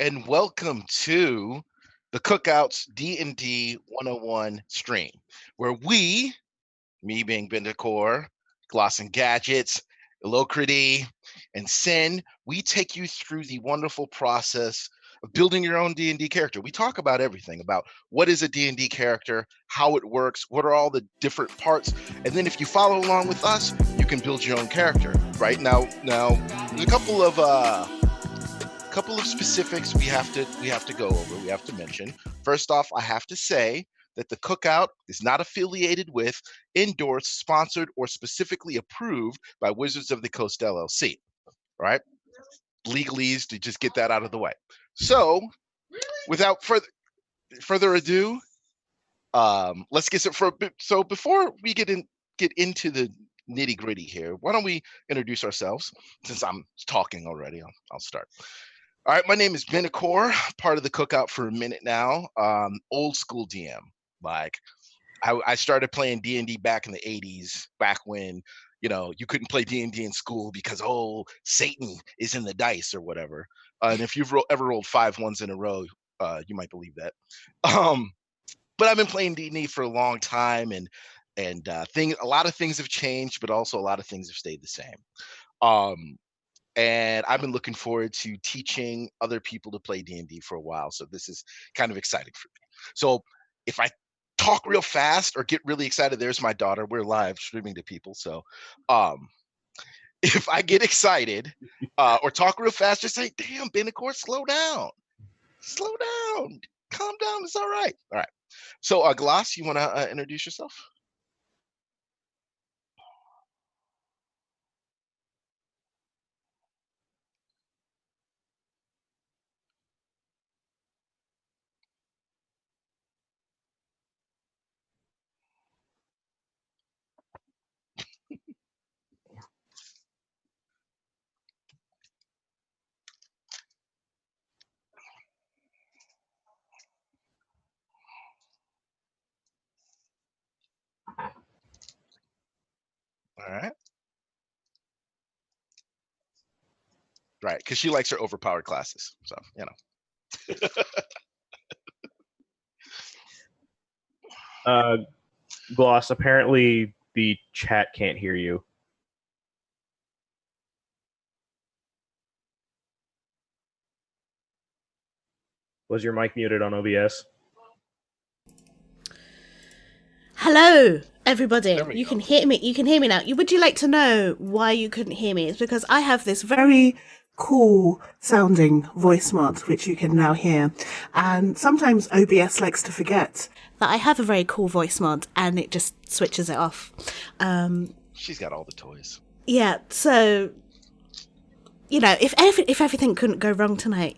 and welcome to the Cookouts D&D 101 stream, where we, me being Bendacor, Gloss and Gadgets, Elocrity, and Sin, we take you through the wonderful process of building your own D&D character. We talk about everything, about what is a D&D character, how it works, what are all the different parts, and then if you follow along with us, you can build your own character. Right now, there's a couple of specifics we have to go over. We have to mention. First off, I have to say that the Cookout is not affiliated with, endorsed, sponsored, or specifically approved by Wizards of the Coast LLC. Right? Legalese to just get that out of the way. So, without further ado, let's get it for a bit. So before we get into the nitty gritty here, why don't we introduce ourselves? Since I'm talking already, I'll start. All right, my name is Benacor, part of the Cookout for a minute now. Old school DM. Like, I started playing D&D back in the 80s, back when, you couldn't play D&D in school because, Satan is in the dice or whatever. And if you've ever rolled 5 ones in a row, you might believe that. But I've been playing D&D for a long time, and a lot of things have changed, but also a lot of things have stayed the same. And I've been looking forward to teaching other people to play D&D for a while. So this is kind of exciting for me. So if I talk real fast or get really excited, there's my daughter. We're live streaming to people. So if I get excited or talk real fast, just say, damn, Benacor, slow down. Slow down. Calm down. It's all right. All right. So Gloss, you want to introduce yourself? All right. Right, because she likes her overpowered classes. So, Gloss, apparently the chat can't hear you. Was your mic muted on OBS? Hello, everybody. You can hear me. You can hear me now. Would you like to know why you couldn't hear me? It's because I have this very cool sounding voice mod, which you can now hear. And sometimes OBS likes to forget that I have a very cool voice mod, and it just switches it off. She's got all the toys. Yeah, so, if everything couldn't go wrong tonight,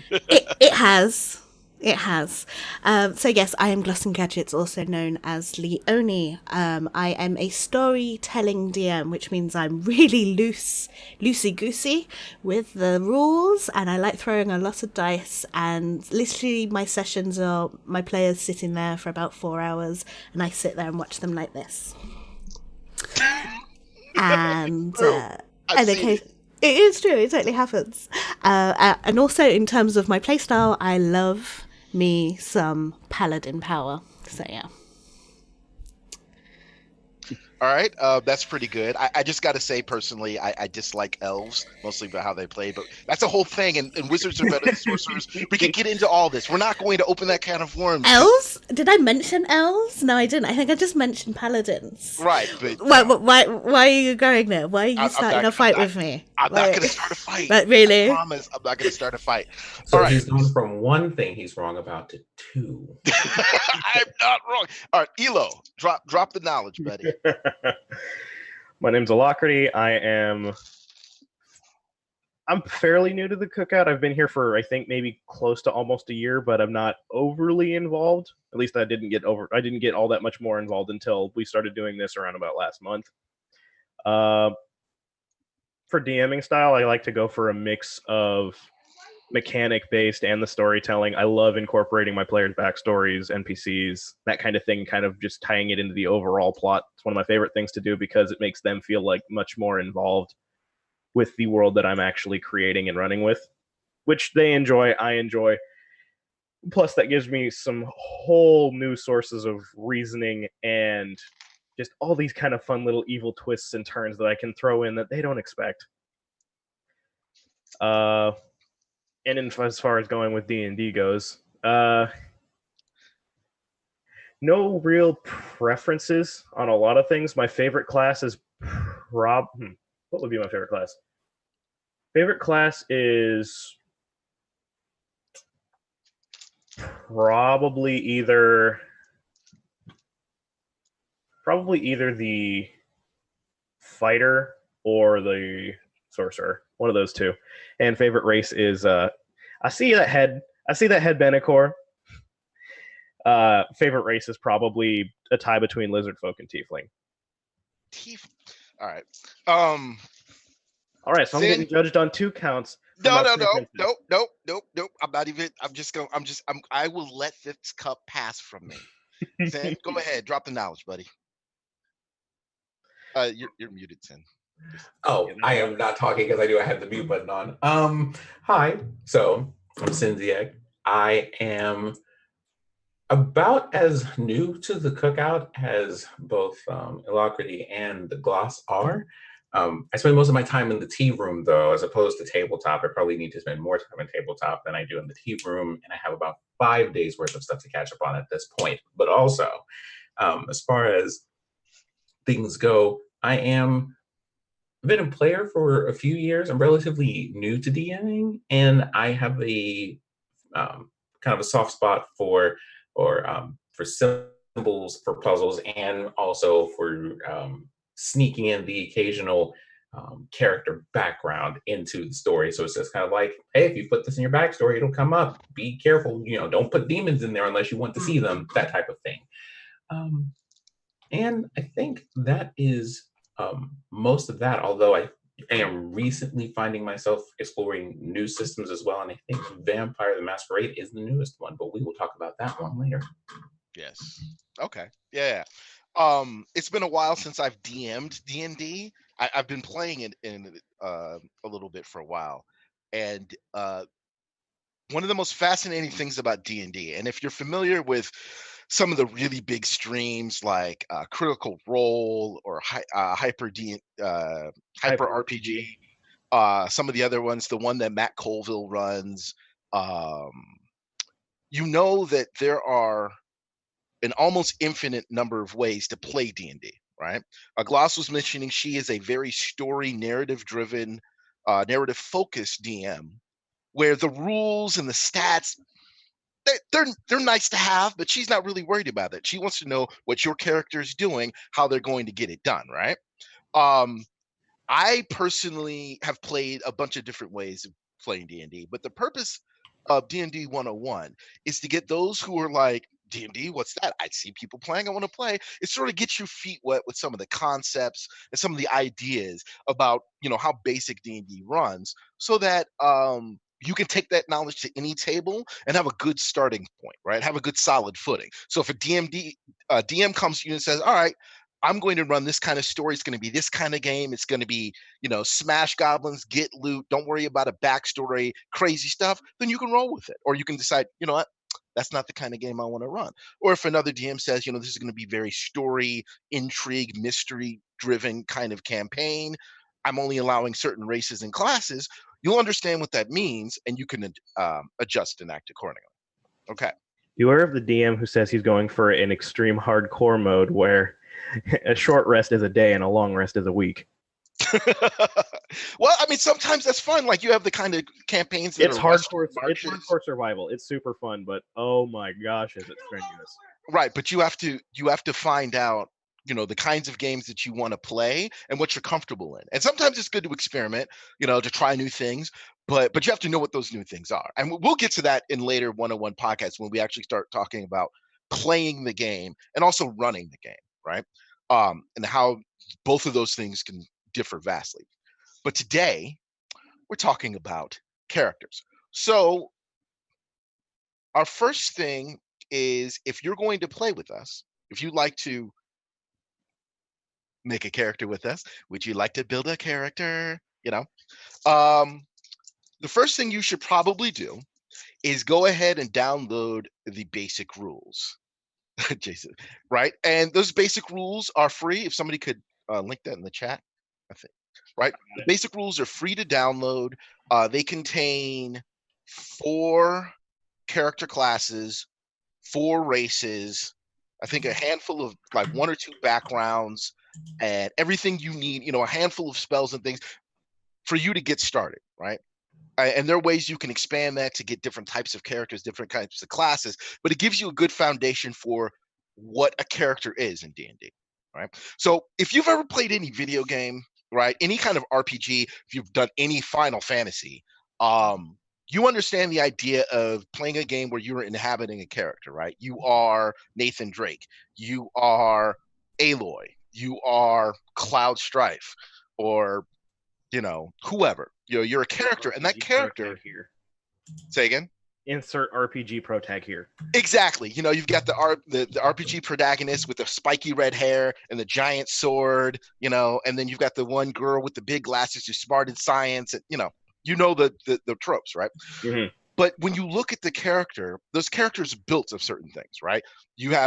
it has. It has. So yes, I am Gloss and Gadgets, also known as Leonie. I am a storytelling DM, which means I'm really loosey-goosey with the rules, and I like throwing a lot of dice, and literally my sessions are my players sitting there for about 4 hours, and I sit there and watch them like this. And okay. It is true, it totally happens. And also in terms of my playstyle, I love me some paladin power. So yeah. All right, that's pretty good. I just got to say, personally, I dislike elves, mostly about how they play, but that's a whole thing, and wizards are better than sorcerers. We could get into all this. We're not going to open that can of worms. Elves? Did I mention elves? No, I didn't. I think I just mentioned paladins. Right, but... Why are you going there? Why are you starting a fight with me? I'm not going to start a fight. But really? I promise, I'm not going to start a fight. So all right. He's gone from one thing he's wrong about to 2. I'm not wrong. All right, Elo, drop the knowledge, buddy. My name's Alacrity. I'm fairly new to the Cookout. I've been here for, I think, maybe close to almost a year, but I'm not overly involved. At least I didn't get all that much more involved until we started doing this around about last month. For DMing style, I like to go for a mix of mechanic-based and the storytelling. I love incorporating my players' backstories, NPCs, that kind of thing, kind of just tying it into the overall plot. It's one of my favorite things to do because it makes them feel like much more involved with the world that I'm actually creating and running with. which they enjoy, I enjoy. Plus, that gives me some whole new sources of reasoning and just all these kind of fun little evil twists and turns that I can throw in that they don't expect. And as far as going with D&D goes, no real preferences on a lot of things. My favorite class is what would be my favorite class? Favorite class is probably either the fighter or the sorcerer. One of those two. And favorite race is I see that head Benacor. Favorite race is probably a tie between lizard folk and tiefling. All right. All right, so I'm getting judged on 2 counts. No. I'm not even. I will let this cup pass from me. Sin, go ahead. Drop the knowledge, buddy. You're muted, Sin. Oh, I am not talking because I have the mute button on. Hi. So I'm Sinziak. I am about as new to the cookout as both Alacrity and the Gloss are. I spend most of my time in the tea room, though, as opposed to tabletop. I probably need to spend more time in tabletop than I do in the tea room, and I have about 5 days worth of stuff to catch up on at this point. But also, as far as things go, I've been a player for a few years. I'm relatively new to DMing, and I have a kind of a soft spot for symbols, for puzzles, and also for sneaking in the occasional character background into the story. So it's just kind of like, hey, if you put this in your backstory, it'll come up. Be careful, don't put demons in there unless you want to see them, that type of thing. And I think that is most of that, although I am recently finding myself exploring new systems as well, and I think Vampire the Masquerade is the newest one, but we will talk about that one later. Yes. Okay. Yeah. It's been a while since I've DM'd D&D. I've been playing it in a little bit for a while, and one of the most fascinating things about D&D, and if you're familiar with some of the really big streams like Critical Role or Hyper RPG, some of the other ones, the one that Matt Colville runs, you know that there are an almost infinite number of ways to play D&D, right? Gloss was mentioning she is a very story narrative-driven, narrative-focused DM, where the rules and the stats, they're nice to have, but she's not really worried about it. She wants to know what your character is doing, how they're going to get it done, right? I personally have played a bunch of different ways of playing D&D, but the purpose of D&D 101 is to get those who are like, D&D, what's that? I see people playing, I want to play. It sort of gets your feet wet with some of the concepts and some of the ideas about, how basic D&D runs, so that you can take that knowledge to any table and have a good starting point, right? Have a good solid footing. So if a DM comes to you and says, all right, I'm going to run this kind of story. It's going to be this kind of game. It's going to be, smash goblins, get loot. Don't worry about a backstory, crazy stuff. Then you can roll with it. Or you can decide, you know what? That's not the kind of game I want to run. Or if another DM says, this is going to be very story, intrigue, mystery driven kind of campaign, I'm only allowing certain races and classes, you'll understand what that means, and you can adjust and act accordingly. Okay. Beware of the DM who says he's going for an extreme hardcore mode where a short rest is a day and a long rest is a week. Well, I mean, sometimes that's fun. Like you have the kind of campaigns that it's hardcore survival. It's super fun, but oh my gosh, is it strenuous? Right, but you have to find out, the kinds of games that you want to play and what you're comfortable in. And sometimes it's good to experiment, to try new things, but you have to know what those new things are. And we'll get to that in later 101 podcasts when we actually start talking about playing the game and also running the game, right? And how both of those things can differ vastly. But today, we're talking about characters. So our first thing is, if you're going to play with us, if you'd like to make a character with us, would you like to build a character? the first thing you should probably do is go ahead and download the basic rules. Jason, right? And those basic rules are free. If somebody could link that in the chat, I think, right? The basic rules are free to download. They contain 4 character classes, 4 races, I think a handful of like 1 or 2 backgrounds, and everything you need, a handful of spells and things for you to get started, right? And there are ways you can expand that to get different types of characters, different types of classes, but it gives you a good foundation for what a character is in D&D, right? So if you've ever played any video game, right, any kind of RPG, if you've done any Final Fantasy, you understand the idea of playing a game where you're inhabiting a character, right? You are Nathan Drake, you are Aloy, you are Cloud Strife, or whoever. You're a character, and that character here. Say again. Insert RPG pro tag here. Exactly. You've got the RPG protagonist with the spiky red hair and the giant sword, and then you've got the one girl with the big glasses who's smart in science, and the tropes, right? Mm-hmm. But when you look at the character, those characters are built of certain things, right?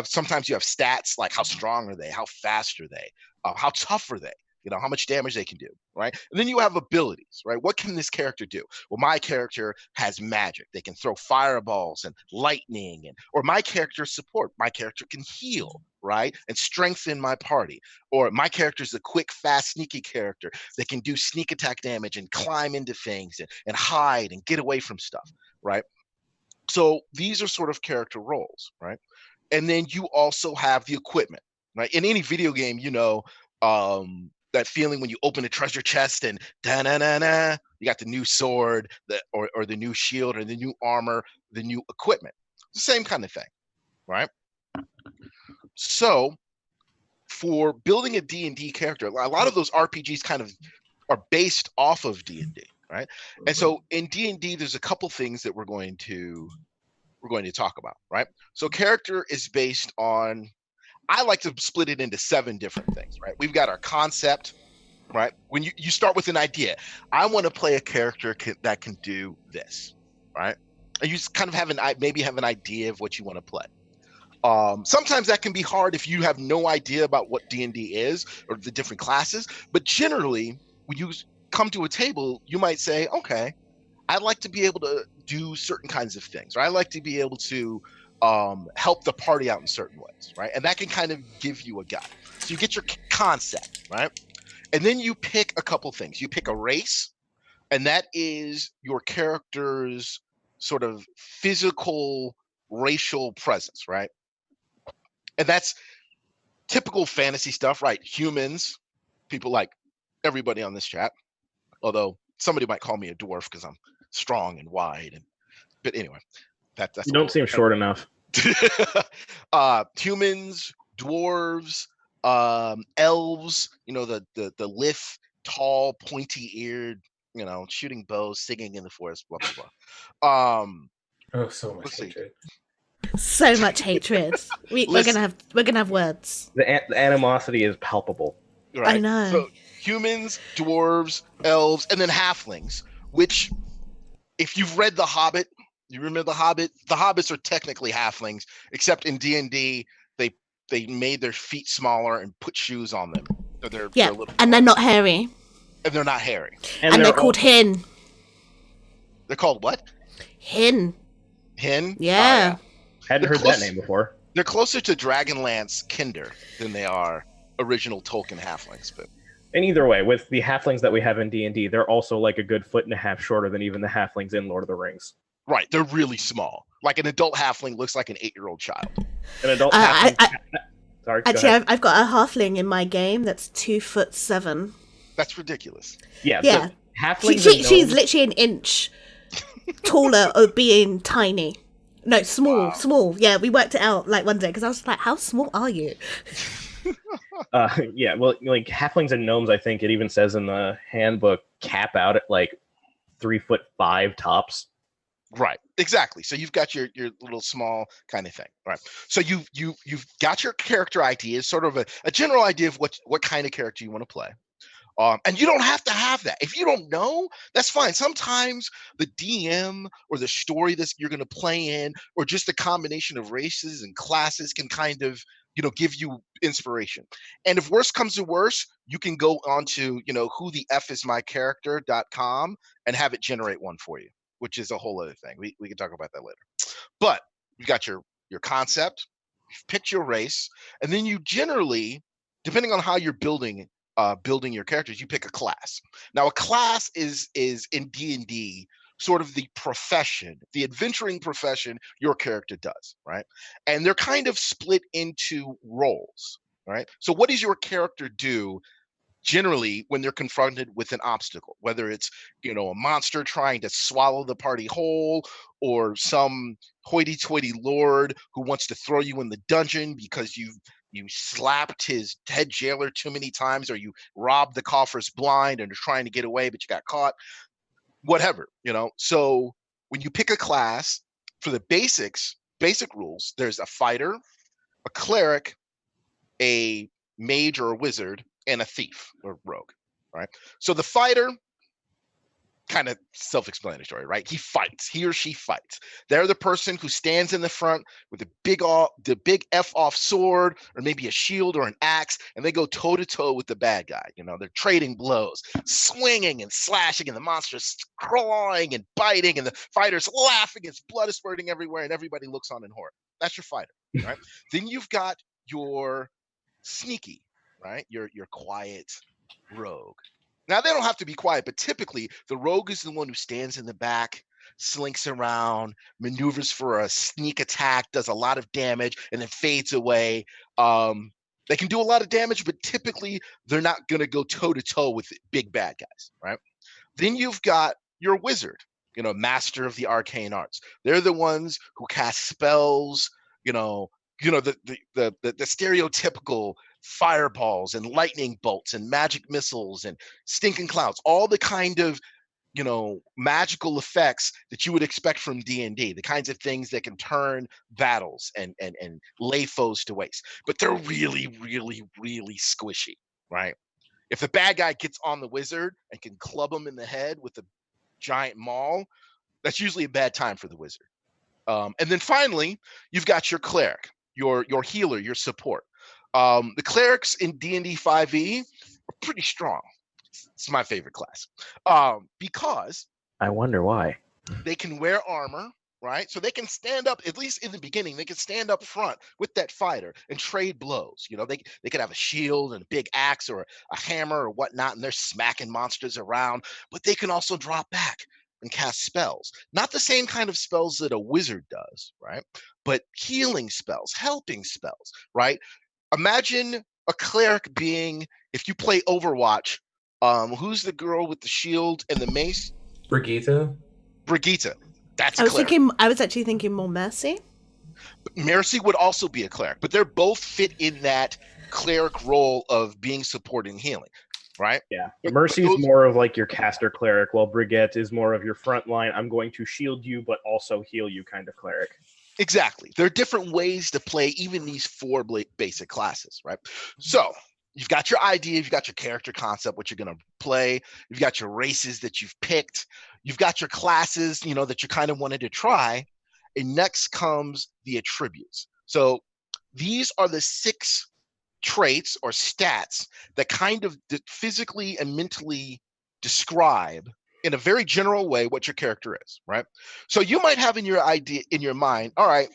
Sometimes you have stats like how strong are they, how fast are they, how tough are they, how much damage they can do, right? And then you have abilities, right? What can this character do? Well, my character has magic. They can throw fireballs and lightning, or my character's support. My character can heal, right? And strengthen my party. Or my character is a quick, fast, sneaky character that can do sneak attack damage and climb into things and hide and get away from stuff, right? So these are sort of character roles, right? And then you also have the equipment, right? In any video game, that feeling when you open a treasure chest and da-na-na-na, you got the new sword, or the new shield, or the new armor, the new equipment. The same kind of thing, right? So for building a D&D character, a lot of those RPGs kind of are based off of D&D, right? And so in D&D, there's a couple things that we're going to talk about, right? So character is based on, I like to split it into 7 different things, right? We've got our concept, right? When you start with an idea, I want to play a character that can do this, right? And you just kind of maybe have an idea of what you want to play. Sometimes that can be hard if you have no idea about what D&D is or the different classes. But generally, when you come to a table, you might say, okay, I'd like to be able to do certain kinds of things, or I like to be able to help the party out in certain ways, right? And that can kind of give you a guide. So you get your concept, right? And then you pick a couple things. You pick a race, and that is your character's sort of physical racial presence, right? And that's typical fantasy stuff, right? Humans, people like everybody on this chat, although somebody might call me a dwarf because I'm strong and wide. But anyway, that's you don't seem short enough. Humans, dwarves, elves, the lithe, tall, pointy-eared, shooting bows, singing in the forest, blah blah blah. Oh, so much hatred. So much hatred. We're gonna have words. The animosity is palpable. Right? I know. So humans, dwarves, elves, and then halflings. Which, if you've read The Hobbit, you remember The Hobbit. The hobbits are technically halflings, except in D&D, they made their feet smaller and put shoes on them. So they're and they're not hairy. And they're not hairy. And they're called Hin. They're called what? Hin. Hin? Yeah. Hadn't heard that name before. They're closer to Dragonlance Kinder than they are original Tolkien halflings. But and either way, with the halflings that we have in D&D, they're also like a good 1.5 feet shorter than even the halflings in Lord of the Rings. Right, they're really small. Like an adult halfling looks like an 8-year-old child. An adult halfling. Sorry. Actually, I've got a halfling in my game that's 2'7". That's ridiculous. Yeah. Halflings. She's literally an inch taller of being tiny. No, small, small. Yeah, we worked it out like one day because I was like, "How small are you?" Yeah, well, like halflings and gnomes, I think it even says in the handbook cap out at like 3'5" tops. Right, exactly. So you've got your little small kind of thing, right? So you've got your character idea, sort of a general idea of what kind of character you want to play. And you don't have to have that. If you don't know, that's fine. Sometimes the DM or the story that you're going to play in, or just a combination of races and classes can kind of, give you inspiration. And if worse comes to worse, you can go on to, whotheFismyCharacter.com and have it generate one for you, which is a whole other thing. We can talk about that later. But you got your concept, you've picked your race, and then you generally, depending on how you're building your characters, you pick a class. Now, a class is in D&D sort of the profession, the adventuring profession your character does, right? And they're kind of split into roles, right? So what does your character do generally when they're confronted with an obstacle, whether it's, a monster trying to swallow the party whole, or some hoity-toity lord who wants to throw you in the dungeon because you slapped his head jailer too many times, or you robbed the coffers blind and are trying to get away, but you got caught, whatever, So when you pick a class, for the basic rules, there's a fighter, a cleric, a mage or a wizard, and a thief or rogue, right? So the fighter, kind of self-explanatory, right? He or she fights. They're the person who stands in the front with the big F off sword, or maybe a shield or an axe, and they go toe to toe with the bad guy. They're trading blows, swinging and slashing, and the monster's clawing and biting, and the fighter's laughing, it's blood is spurting everywhere, and everybody looks on in horror. That's your fighter, right? Then you've got your sneaky, right? Your quiet rogue. Now, they don't have to be quiet, but typically the rogue is the one who stands in the back, slinks around, maneuvers for a sneak attack, does a lot of damage, and then fades away. They can do a lot of damage, but typically they're not going to go toe-to-toe with big bad guys, right? Then you've got your wizard, master of the arcane arts. They're the ones who cast spells, the stereotypical fireballs and lightning bolts and magic missiles and stinking clouds, all the kind of magical effects that you would expect from D&D, the kinds of things that can turn battles and lay foes to waste. But they're really, really, really squishy, right? If the bad guy gets on the wizard and can club him in the head with a giant maul, that's usually a bad time for the wizard. And then finally, you've got your cleric, your healer, your support. The clerics in D&D 5e are pretty strong. It's my favorite class, because I wonder why. they can wear armor, right? So they can stand up, at least in the beginning, they can stand up front with that fighter and trade blows. They could have a shield and a big axe or a hammer or whatnot, and they're smacking monsters around, but they can also drop back and cast spells. Not the same kind of spells that a wizard does, right? But healing spells, helping spells, right? Imagine a cleric being, if you play Overwatch, who's the girl with the shield and the mace? Brigitte. That's I was cleric. I was actually thinking more Mercy. Mercy would also be a cleric, but they're both fit in that cleric role of being support and healing, right? Yeah. Mercy's more of like your caster cleric, while Brigitte is more of your front line, I'm going to shield you but also heal you kind of cleric. Exactly. There are different ways to play even these four basic classes, right? So you've got your idea, you've got your character concept, what you're going to play, you've got your races that you've picked, you've got your classes, that you kind of wanted to try, and next comes the attributes. So these are the 6 traits or stats that kind of physically and mentally describe in a very general way what your character is, right? So you might have in your mind, all right,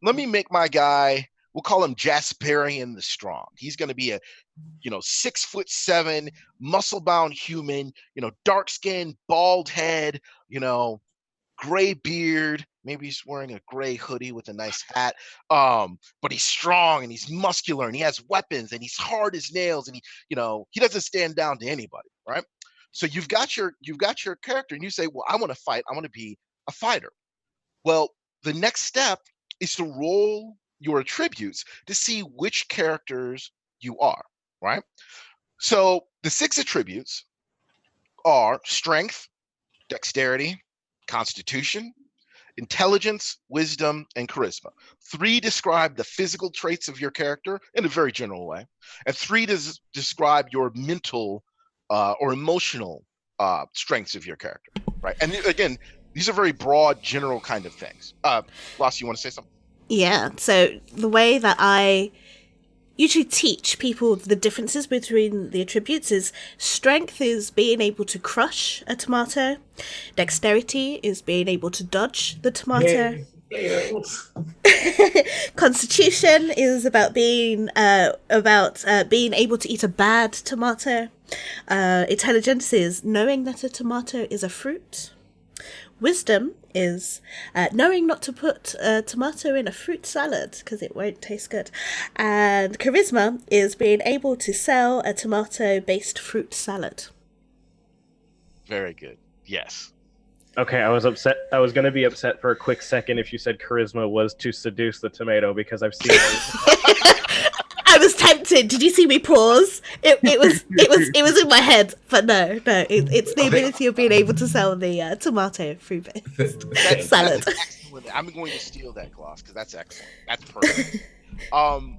let me make my guy, we'll call him Jasperian the Strong. He's going to be a 6'7", muscle-bound human, dark skin, bald head, gray beard. Maybe he's wearing a gray hoodie with a nice hat. But he's strong and he's muscular and he has weapons and he's hard as nails and he doesn't stand down to anybody, right? So you've got your character and you say, well, I want to fight. I want to be a fighter. Well, the next step is to roll your attributes to see which characters you are, right? So the 6 attributes are strength, dexterity, constitution, intelligence, wisdom, and charisma. 3 describe the physical traits of your character in a very general way, and 3 describe your mental or emotional strengths of your character, right? And again, these are very broad, general kind of things. Loss, you want to say something? Yeah, so the way that I usually teach people the differences between the attributes is strength is being able to crush a tomato, dexterity is being able to dodge the tomato, constitution is about being able to eat a bad tomato, intelligence is knowing that a tomato is a fruit, wisdom is knowing not to put a tomato in a fruit salad because it won't taste good. And charisma is being able to sell a tomato-based fruit salad. Very good. Yes. Okay, I was upset. I was going to be upset for a quick second if you said charisma was to seduce the tomato because I've seen it. I was tempted. Did you see me pause? It was in my head, but no. It's the ability of being able to sell the tomato fruit-based salad. That's excellent. I'm going to steal that, Gloss, because that's excellent. That's perfect.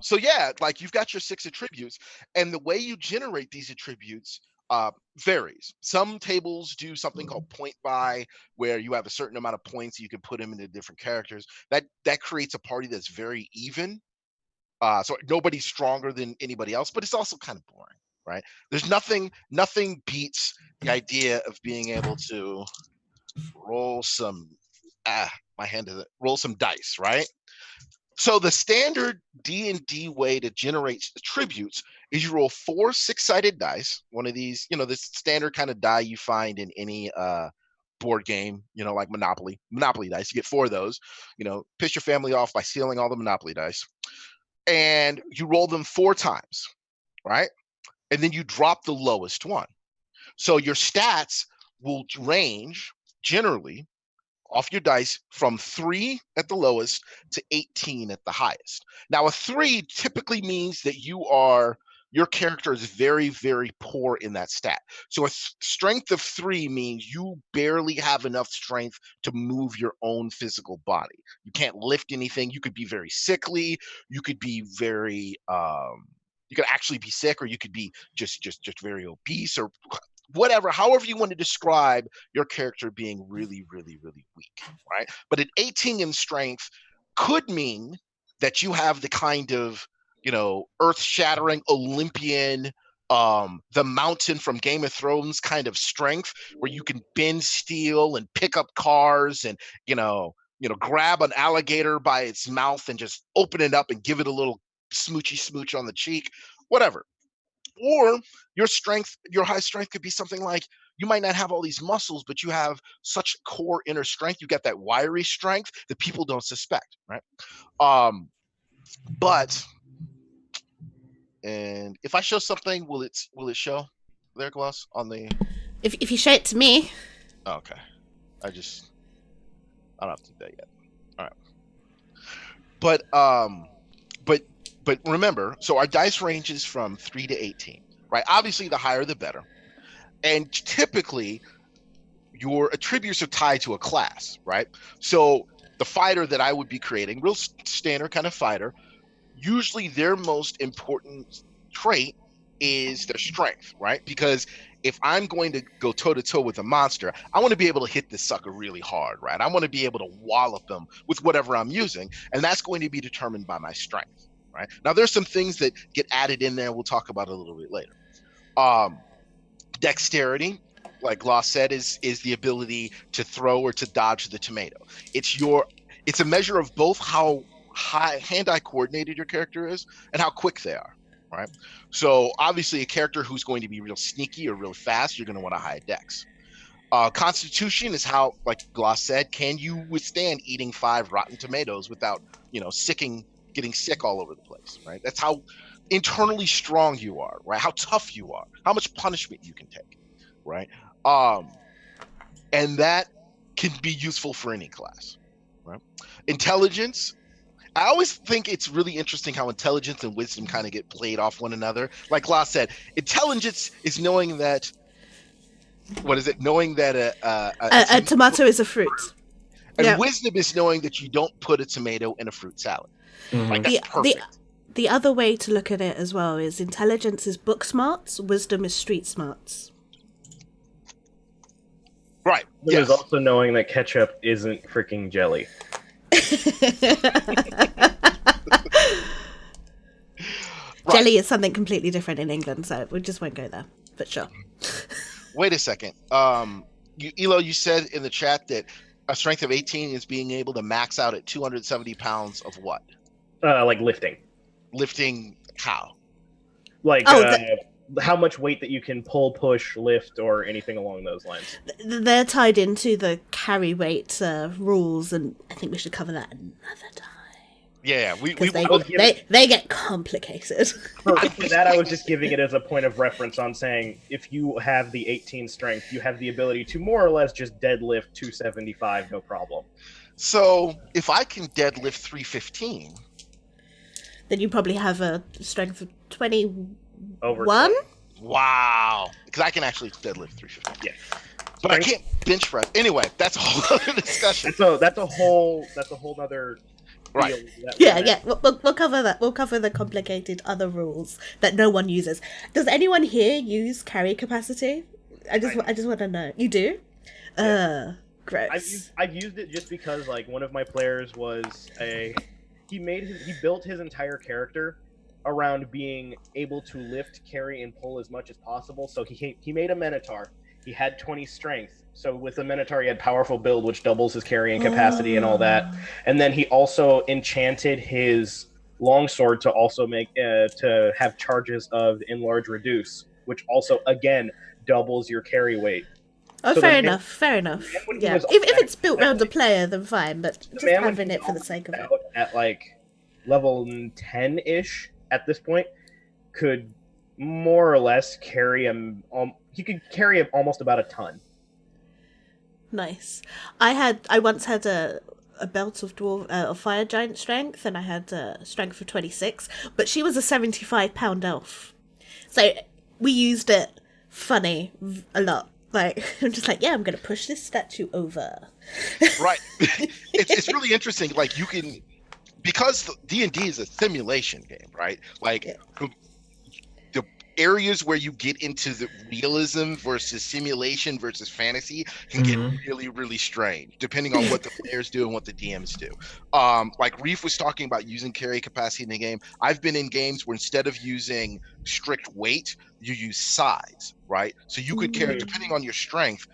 So yeah, like you've got your 6 attributes, and the way you generate these attributes varies. Some tables do something called point buy, where you have a certain amount of points you can put them into different characters. That creates a party that's very even. So nobody's stronger than anybody else, but it's also kind of boring, right? There's nothing beats the idea of being able to roll some roll some dice, right? So the standard D&D way to generate attributes is you roll 4 6-sided dice, one of these, the standard kind of die you find in any board game, like Monopoly dice. You get 4 of those, piss your family off by stealing all the Monopoly dice. And you roll them 4 times, right? And then you drop the lowest one. So your stats will range generally off your dice from 3 at the lowest to 18 at the highest. Now, a 3 typically means that your character is very, very poor in that stat. So a strength of 3 means you barely have enough strength to move your own physical body. You can't lift anything. You could be very sickly. You could be very, you could actually be sick, or you could be just very obese, or whatever, however you want to describe your character being really, really, really weak, right? But an 18 in strength could mean that you have the kind of, earth-shattering Olympian, the Mountain from Game of Thrones kind of strength, where you can bend steel and pick up cars and, grab an alligator by its mouth and just open it up and give it a little smoochy smooch on the cheek, whatever. Or your high strength could be something like, you might not have all these muscles, but you have such core inner strength. You got that wiry strength that people don't suspect, right? And if I show something, will it show there, Gloss, on the? If you show it to me. Okay. I don't have to do that yet. All right. But remember, so our dice ranges from 3 to 18, right? Obviously, the higher the better. And typically, your attributes are tied to a class, right? So the fighter that I would be creating, real standard kind of fighter, usually their most important trait is their strength, right? Because if I'm going to go toe-to-toe with a monster, I want to be able to hit this sucker really hard, right? I want to be able to wallop them with whatever I'm using, and that's going to be determined by my strength. Right? Now, there's some things that get added in there. We'll talk about a little bit later. Dexterity, like Gloss said, is the ability to throw or to dodge the tomato. It's a measure of both how hand-eye coordinated your character is and how quick they are. Right? So obviously, a character who's going to be real sneaky or real fast, you're going to want a high dex. Constitution is how, like Gloss said, can you withstand eating 5 rotten tomatoes without, getting sick all over the place, right? That's how internally strong you are, right? How tough you are, how much punishment you can take, right? And that can be useful for any class, right? Intelligence, I always think it's really interesting how intelligence and wisdom kind of get played off one another. Like Gloss said, intelligence is knowing that, knowing that a tomato is a fruit. And wisdom is knowing that you don't put a tomato in a fruit salad. Mm-hmm. Like, that's perfect. The other way to look at it as well is intelligence is book smarts, wisdom is street smarts. Right. There's Yes. also knowing that ketchup isn't freaking jelly. Jelly is something completely different in England, so we just won't go there. But sure. Wait a second. Elo, you said in the chat that a strength of 18 is being able to max out at 270 pounds of what? Like lifting. Lifting how? Like Oh, how much weight that you can pull, push, lift, or anything along those lines. They're tied into the carry weight rules, and I think we should cover that another time. Yeah, we Because will. they get complicated. For that, I was just giving it as a point of reference on saying if you have the 18 strength, you have the ability to more or less just deadlift 275, no problem. So if I can deadlift 315, Then you probably have a strength of 21? Over 20. wow, because I can actually deadlift 315. Yeah. But I can't bench press. Anyway, that's a whole other discussion. So that's a whole other. Right. Yeah. We'll cover that. We'll cover the complicated other rules that no one uses. Does anyone here use carry capacity? I just want to know. You do? Yeah. Gross. I've used it just because like one of my players was he built his entire character around being able to lift, carry, and pull as much as possible. So he made a Minotaur. He had 20 strength. So with the Minotaur, he had powerful build, which doubles his carrying capacity and all that. And then he also enchanted his longsword to also make to have charges of enlarge reduce, which also again doubles your carry weight. Oh, So fair the enough. when he Yeah, was if on it's built around the player, then fine. But just having it for the sake of it. At like level 10-ish at this point, could more or less carry him. He could carry him almost about a ton. Nice. I once had a belt of dwarf of fire giant strength, and I had strength of 26, but she was a 75-pound elf, so we used it funny a lot. Like I'm just like, yeah, I'm gonna push this statue over. Right. It's really interesting. Like you can, because D&D is a simulation game, right? Like the areas where you get into the realism versus simulation versus fantasy can get really, really strange depending on what the players do and what the DMs do. Like Reef was talking about using carry capacity in the game. I've been in games where instead of using strict weight, you use size, right? So you could carry, depending on your strength,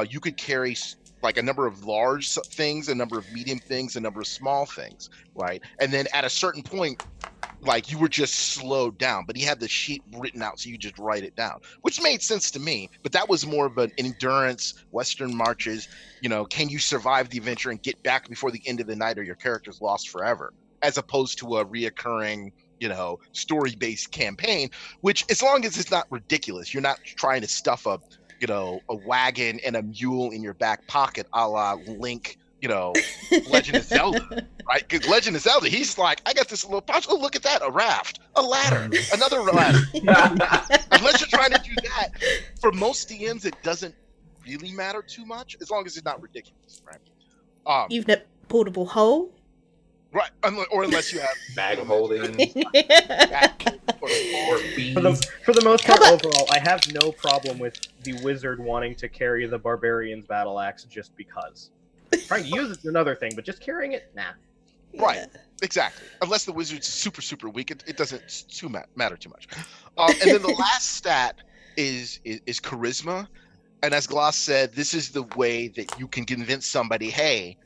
you could carry like a number of large things, a number of medium things, a number of small things, right? And then at a certain point, like you were just slowed down, but he had the sheet written out, so you just write it down, which made sense to me. But that was more of an endurance, Western marches. You know, can you survive the adventure and get back before the end of the night, or your character's lost forever? As opposed to a reoccurring, you know, story-based campaign, which as long as it's not ridiculous, you're not trying to stuff a wagon and a mule in your back pocket, a la Link. You know, Legend of Zelda, right? Because Legend of Zelda, he's like, I got this little pouch. Oh, look at that. A raft, a ladder, another ladder. Unless you're trying to do that, for most DMs, it doesn't really matter too much, as long as it's not ridiculous, right? You've got portable hole. Right. Or unless you have bag holding. or bees. For the most part, overall, I have no problem with the wizard wanting to carry the barbarian's battle axe just because. Trying to use it's another thing, but just carrying it, nah. Right, exactly. Unless the wizard's super, super weak, it doesn't matter too much. And then the last stat is charisma. And as Gloss said, this is the way that you can convince somebody, hey,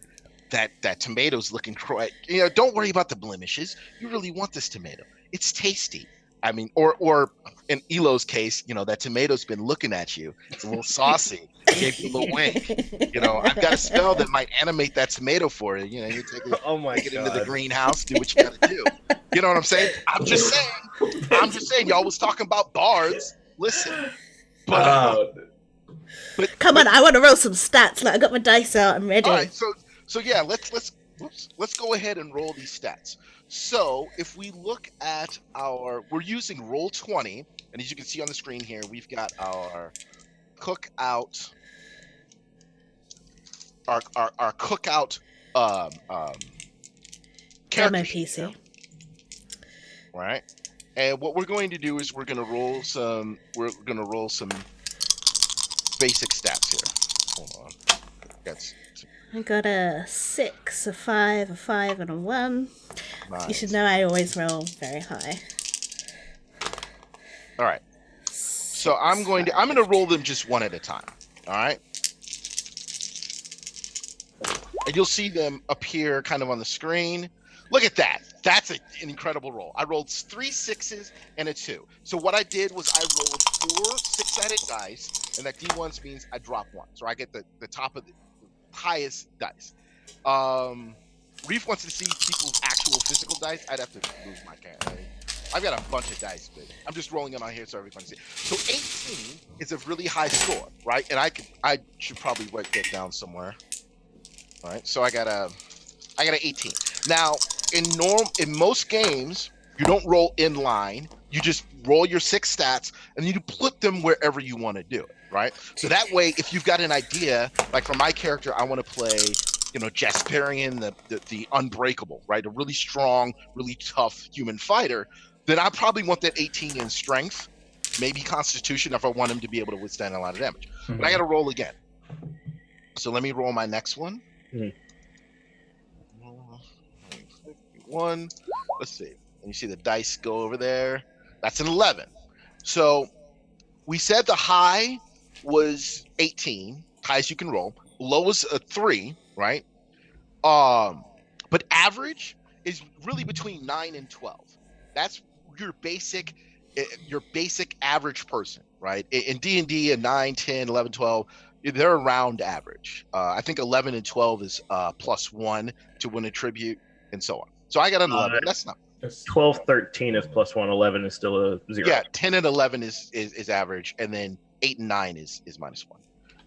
that tomato's looking great. You know, don't worry about the blemishes. You really want this tomato. It's tasty. I mean, or in Elo's case, you know, that tomato's been looking at you. It's a little saucy. It gave you a little wink. You know, I've got a spell that might animate that tomato for you. You know, you take it into the greenhouse, do what you got to do. You know what I'm saying? I'm just saying. Y'all was talking about bards. Listen, but come on, I want to roll some stats. Like I got my dice out. I'm ready. All right, so yeah, let's go ahead and roll these stats. So if we look at we're using Roll20, and as you can see on the screen here, we've got our cookout, our cookout Demo character sheet PC. here, right? And what we're going to do is we're going to roll some basic stats here. Hold on. That's I got a 6, a 5, a 5, and a 1. nice. You should know I always roll very high. All right. So I'm going to roll them just one at a time. All right. And you'll see them appear kind of on the screen. Look at that. That's an incredible roll. I rolled 3 6s and a 2. So what I did was I rolled 4 6-sided dice, and that D1s means I drop 1. So I get the top of the highest dice. Reef wants to see people's actual physical dice. I'd have to lose my camera. I've got a bunch of dice, but I'm just rolling them on here so everyone can see. So 18 is a really high score, right? And I should probably write that down somewhere. All right, so I got a 18. Now, in most games, you don't roll in line. You just roll your 6 stats, and you put them wherever you want to do it, right? So that way, if you've got an idea, like for my character, I want to play, Jasperian, the unbreakable, right? A really strong, really tough human fighter. Then I probably want that 18 in strength, maybe Constitution if I want him to be able to withstand a lot of damage. Mm-hmm. But I got to roll again. So let me roll my next one. Mm-hmm. 1. Let's see. And you see the dice go over there. That's an 11. So we said the high was 18, highest you can roll. Low was a 3, right? But average is really between 9 and 12. That's your basic average person, right? In D&D, a 9, 10, 11, 12, they're around average. I think 11 and 12 is +1 to win a tribute, and so on. So I got an 11. That's not 12, 13 is +1. 11 is still a 0. Yeah, 10 and 11 is average, and then 8 and 9 is -1.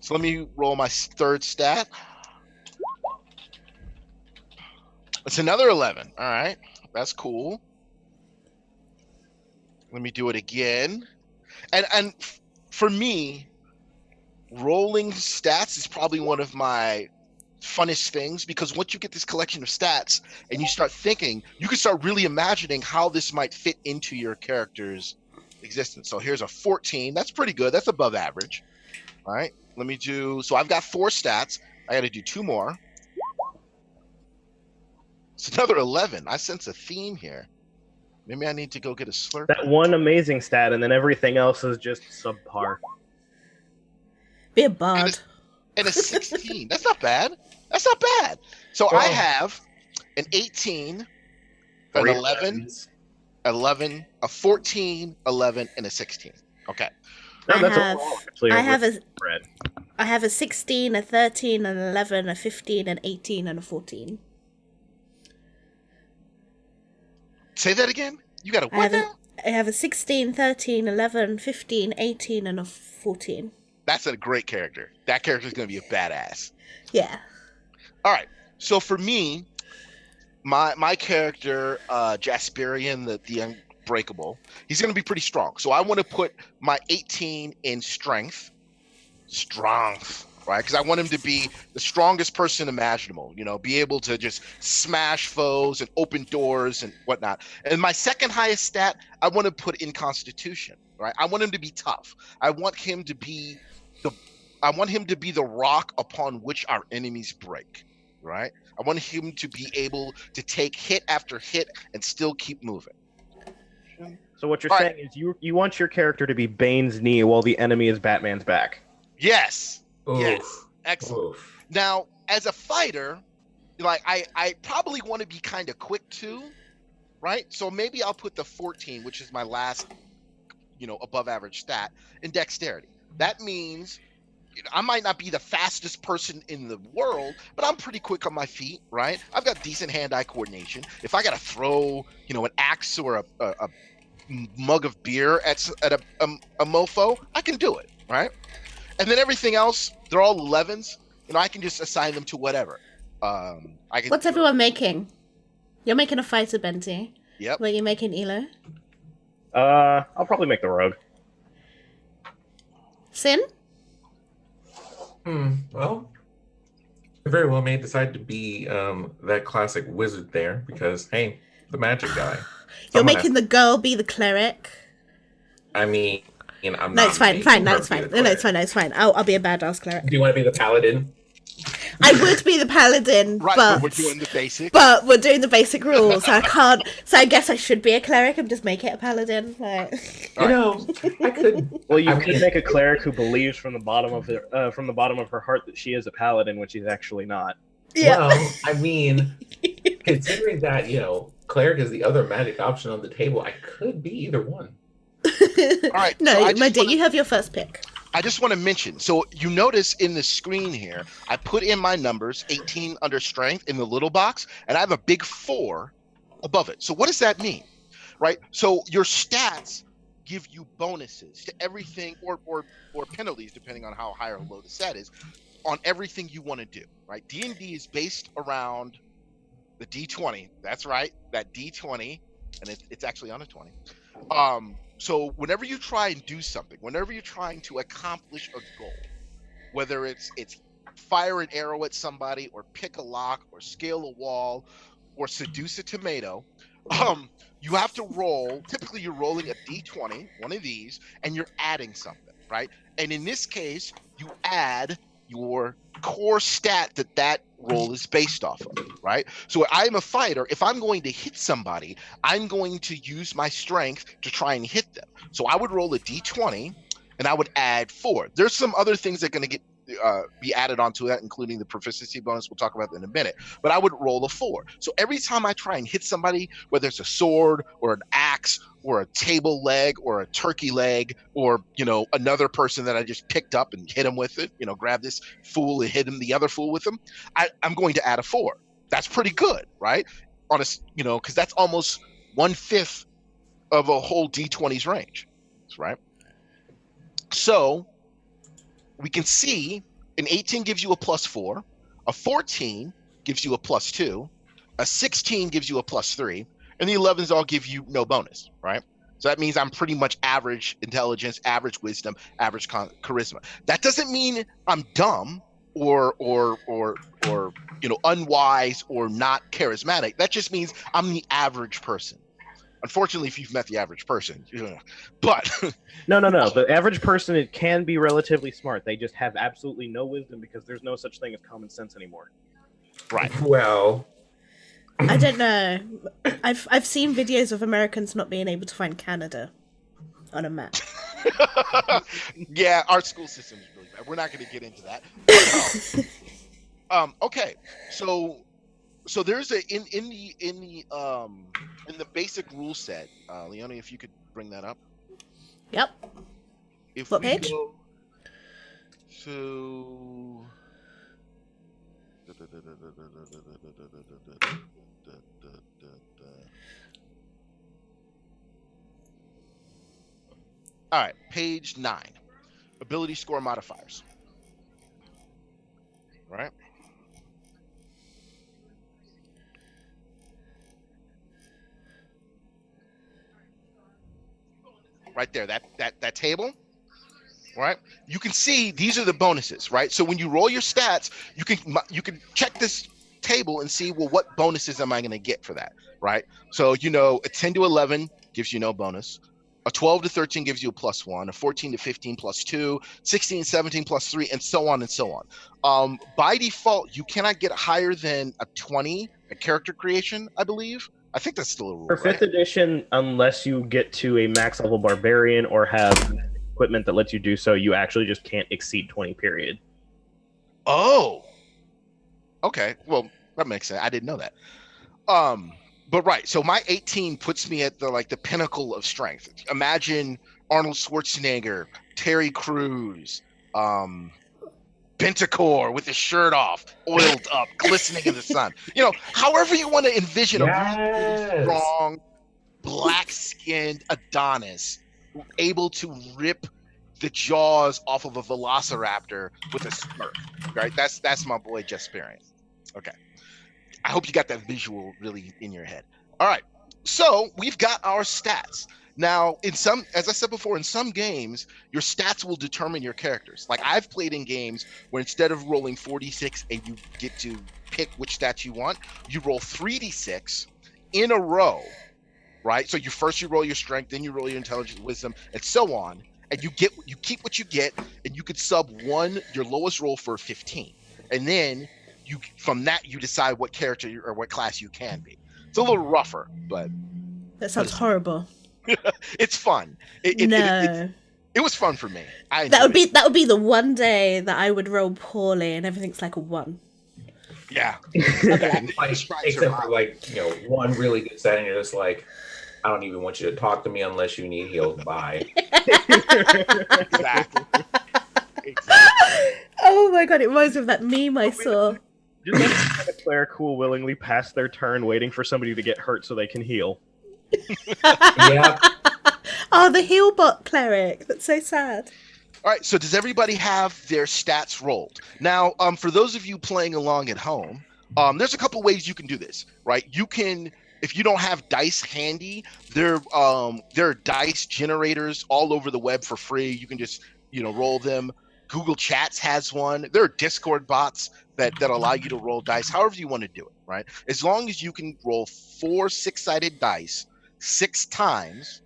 So let me roll my third stat. It's another 11. All right, that's cool. Let me do it again. And for me, rolling stats is probably one of my funnest things, because once you get this collection of stats and you start thinking, you can start really imagining how this might fit into your character's existence. So here's a 14. That's pretty good. That's above average. All right. So I've got 4 stats. I got to do 2 more. It's another 11. I sense a theme here. Maybe I need to go get a slurp. That one amazing stat, and then everything else is just subpar. Be a bard. And a 16. That's not bad. That's not bad. So I have an 18, an 11, a 14, 11, and a 16. Okay. I have a 16, a 13, an 11, a 15, an 18, and a 14. Say that again? You got a what now? I have a 16, 13, 11, 15, 18, and a 14. That's a great character. That character is going to be a badass. Yeah. All right. So for me, my character, Jasperian, the Unbreakable, he's going to be pretty strong. So I want to put my 18 in strength. Right? Because I want him to be the strongest person imaginable, be able to just smash foes and open doors and whatnot. And my second highest stat, I want to put in Constitution, right? I want him to be tough. I want him to be the rock upon which our enemies break, right? I want him to be able to take hit after hit and still keep moving. So what you're saying is you want your character to be Bane's knee while the enemy is Batman's back. Yes. Oof. Yes. Excellent. Oof. Now, as a fighter, I probably want to be kind of quick too, right? So maybe I'll put the 14, which is my last, above average stat, in dexterity. That means I might not be the fastest person in the world, but I'm pretty quick on my feet, right? I've got decent hand-eye coordination. If I got to throw, an axe or a mug of beer at a mofo, I can do it, right? And then everything else, they're all 11s. I can just assign them to whatever. What's everyone making? You're making a fighter, Benty. Yep. What are you making, Elo? I'll probably make the rogue. Sin? Well, I very well may decide to be that classic wizard there because, hey, the magic guy. You're making the girl be the cleric. I mean, I'm No, not it's fine. making Fine. her No, it's be fine. the No, it's cleric. fine. No, it's fine. I'll be a badass cleric. Do you want to be the paladin? I would be the paladin, Right, but we're doing the basic. but we're doing the basic rules, so I can't. So I guess I should be a cleric and just make it a paladin. Like... You know, I could. Well, you I could mean- make a cleric who believes from the bottom of her heart that she is a paladin when she's actually not. Yeah. Well, I mean, considering that, cleric is the other magic option on the table, I could be either one. All right. No, so I my just dear, wanna- you have your first pick. I just want to mention, so you notice in the screen here, I put in my numbers, 18 under strength in the little box, and I have a big 4 above it. So what does that mean? Right? So your stats give you bonuses to everything or penalties, depending on how high or low the stat is, on everything you want to do, right? D&D is based around the D20. That's right, that D20, and it's actually on a 20. So whenever you try and do something, whenever you're trying to accomplish a goal, whether it's fire an arrow at somebody or pick a lock or scale a wall or seduce a tomato, you have to roll. Typically you're rolling a D20, one of these, and you're adding something, right? And in this case, you add your core stat that roll is based off of, right? So I'm a fighter. If I'm going to hit somebody, I'm going to use my strength to try and hit them. So I would roll a D20 and I would add 4. There's some other things that are going to be added onto that, including the proficiency bonus. We'll talk about that in a minute. But I would roll a 4. So every time I try and hit somebody, whether it's a sword or an axe or a table leg or a turkey leg or, another person that I just picked up and hit him with it, grab this fool and hit him, the other fool with him, I'm going to add a 4. That's pretty good, right? On a, because that's almost 1/5 of a whole D20's range, right? So we can see an 18 gives you a +4, a 14 gives you a +2, a 16 gives you a +3, and the 11s all give you no bonus, right? So that means I'm pretty much average intelligence, average wisdom, average charisma. That doesn't mean I'm dumb or unwise or not charismatic. That just means I'm the average person. Unfortunately, if you've met the average person, but No. The average person, it can be relatively smart. They just have absolutely no wisdom because there's no such thing as common sense anymore. right. Well, I don't know. I've seen videos of Americans not being able to find Canada on a map. Yeah, our school system is really bad. We're not going to get into that. Okay, so there's in the basic rule set, Leonie, if you could bring that up. Yep. If What we page? go to all right, page 9, ability score modifiers. Right. Right there, that table, right? You can see these are the bonuses, right? So when you roll your stats, you can check this table and see, well, what bonuses am I going to get for that, right? So a 10 to 11 gives you no bonus. A 12 to 13 gives you a +1, a 14 to 15 +2, 16 to 17 +3, and so on and so on. By default, you cannot get higher than a 20 at character creation, I believe. I think that's still a rule, For right? 5th edition, unless you get to a max level barbarian or have equipment that lets you do so, you actually just can't exceed 20, period. Oh, okay. Well, that makes sense. I didn't know that. But right. So my 18 puts me at the pinnacle of strength. Imagine Arnold Schwarzenegger, Terry Crews, Bentacore with his shirt off, oiled up, glistening in the sun. However you want to envision a really strong, black-skinned Adonis able to rip the jaws off of a velociraptor with a smirk, right? That's my boy Jesperian. Okay. I hope you got that visual really in your head. All right. So we've got our stats. Now, as I said before, in some games, your stats will determine your characters. Like I've played in games where instead of rolling 4d6 and you get to pick which stats you want, you roll 3d6 in a row, right? So you roll your strength, then you roll your intelligence, wisdom, and so on. and you keep what you get, and you could sub your lowest roll for 15, and then from that you decide what character or what class you can be. It's a little rougher, but That sounds horrible. it's fun. It was fun for me. That would be the one day that I would roll poorly and everything's like a 1. Yeah. Except for like, one really good set, and you're just like, I don't even want you to talk to me unless you need heals. Bye. Exactly. Oh my god, it reminds me of that meme I saw. Just let a cleric who will willingly pass their turn waiting for somebody to get hurt so they can heal. Yeah. Oh, the heal bot cleric. That's so sad. All right, so does everybody have their stats rolled? Now, for those of you playing along at home, there's a couple ways you can do this, right? You can, if you don't have dice handy, there are dice generators all over the web for free. You can just, roll them. Google Chats has one. There are Discord bots that allow you to roll dice, however you want to do it, right? As long as you can roll 4 6-sided dice 6 times,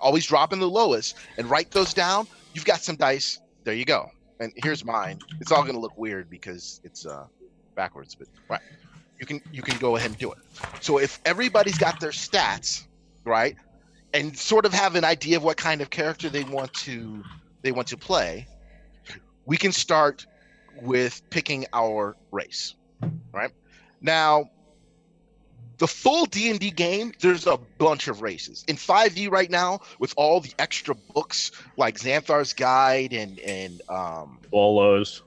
always dropping the lowest, and write those down, you've got some dice. There you go. And here's mine. It's all going to look weird because it's backwards, but right. You can go ahead and do it. So if everybody's got their stats, right, and sort of have an idea of what kind of character they want to play, we can start with picking our race, right? Now, the full D&D game, there's a bunch of races. In 5e right now, with all the extra books like Xanthar's Guide and Volos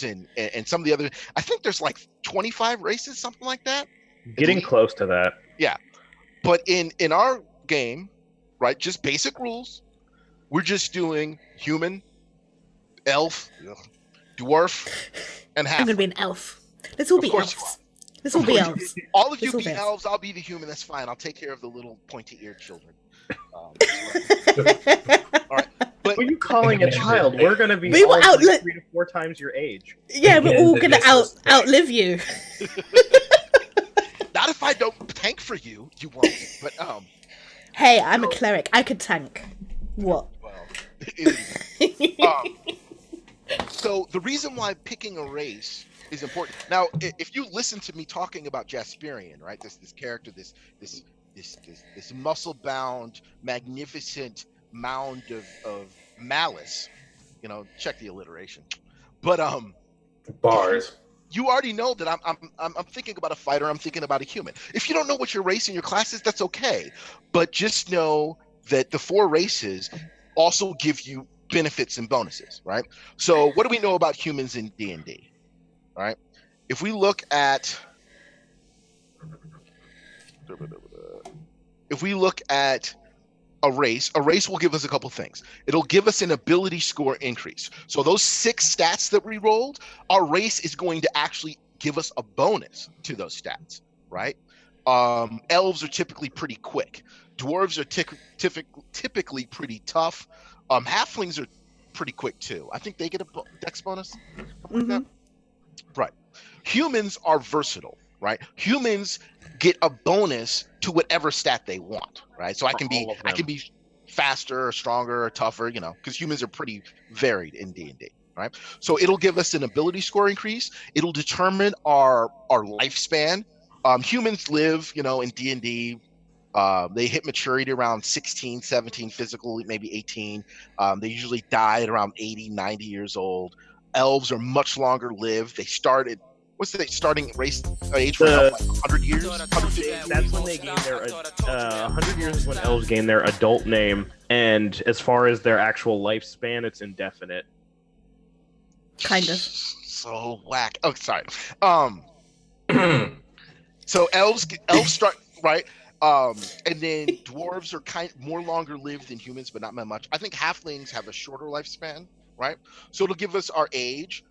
and some of the other, I think there's like 25 races, something like that. Getting close to that. Yeah. But in our game, right, just basic rules, we're just doing human, elf, dwarf, and half. I'm going to be an elf. Let's all be elves. Let's all be elves. All of you be elves. I'll be the human. That's fine. I'll take care of the little pointy-eared children. All right. But what are you calling a child? We're going to be 3 to 4 times your age. Yeah, we're all going to outlive you. Not if I don't tank for you. You won't. But Hey, I'm a cleric. I could tank. What? Well, so the reason why picking a race is important. Now, if you listen to me talking about Jasperian, right? This character, this muscle-bound, magnificent mound of malice. Check the alliteration. But bars. You already know that I'm thinking about a fighter. I'm thinking about a human. If you don't know what your race and your class is, that's okay. But just know that the 4 races also give you benefits and bonuses, right? So what do we know about humans in D&D? Right? If we look at a race will give us a couple things. It'll give us an ability score increase. So those 6 stats that we rolled, our race is going to actually give us a bonus to those stats, right? Elves are typically pretty quick. Dwarves are typically pretty tough. Halflings are pretty quick too. I think they get a dex bonus. Like that. Right. Humans are versatile, right? Humans get a bonus to whatever stat they want, right? So I can be faster or stronger or tougher, because humans are pretty varied in D&D, right? So it'll give us an ability score increase. It'll determine our lifespan. Humans live, in D&D. They hit maturity around 16, 17, physical, maybe 18. They usually die at around 80, 90 years old. Elves are much longer lived. They started, what's the starting race age for elf, like 100 years? 150 years? That's when they gain their, 100 years is when elves gain their adult name, and as far as their actual lifespan, it's indefinite. Kind of. So whack. Oh, sorry. So elves start, right? And then dwarves are more longer lived than humans, but not by much. I think halflings have a shorter lifespan, right? So it'll give us our age.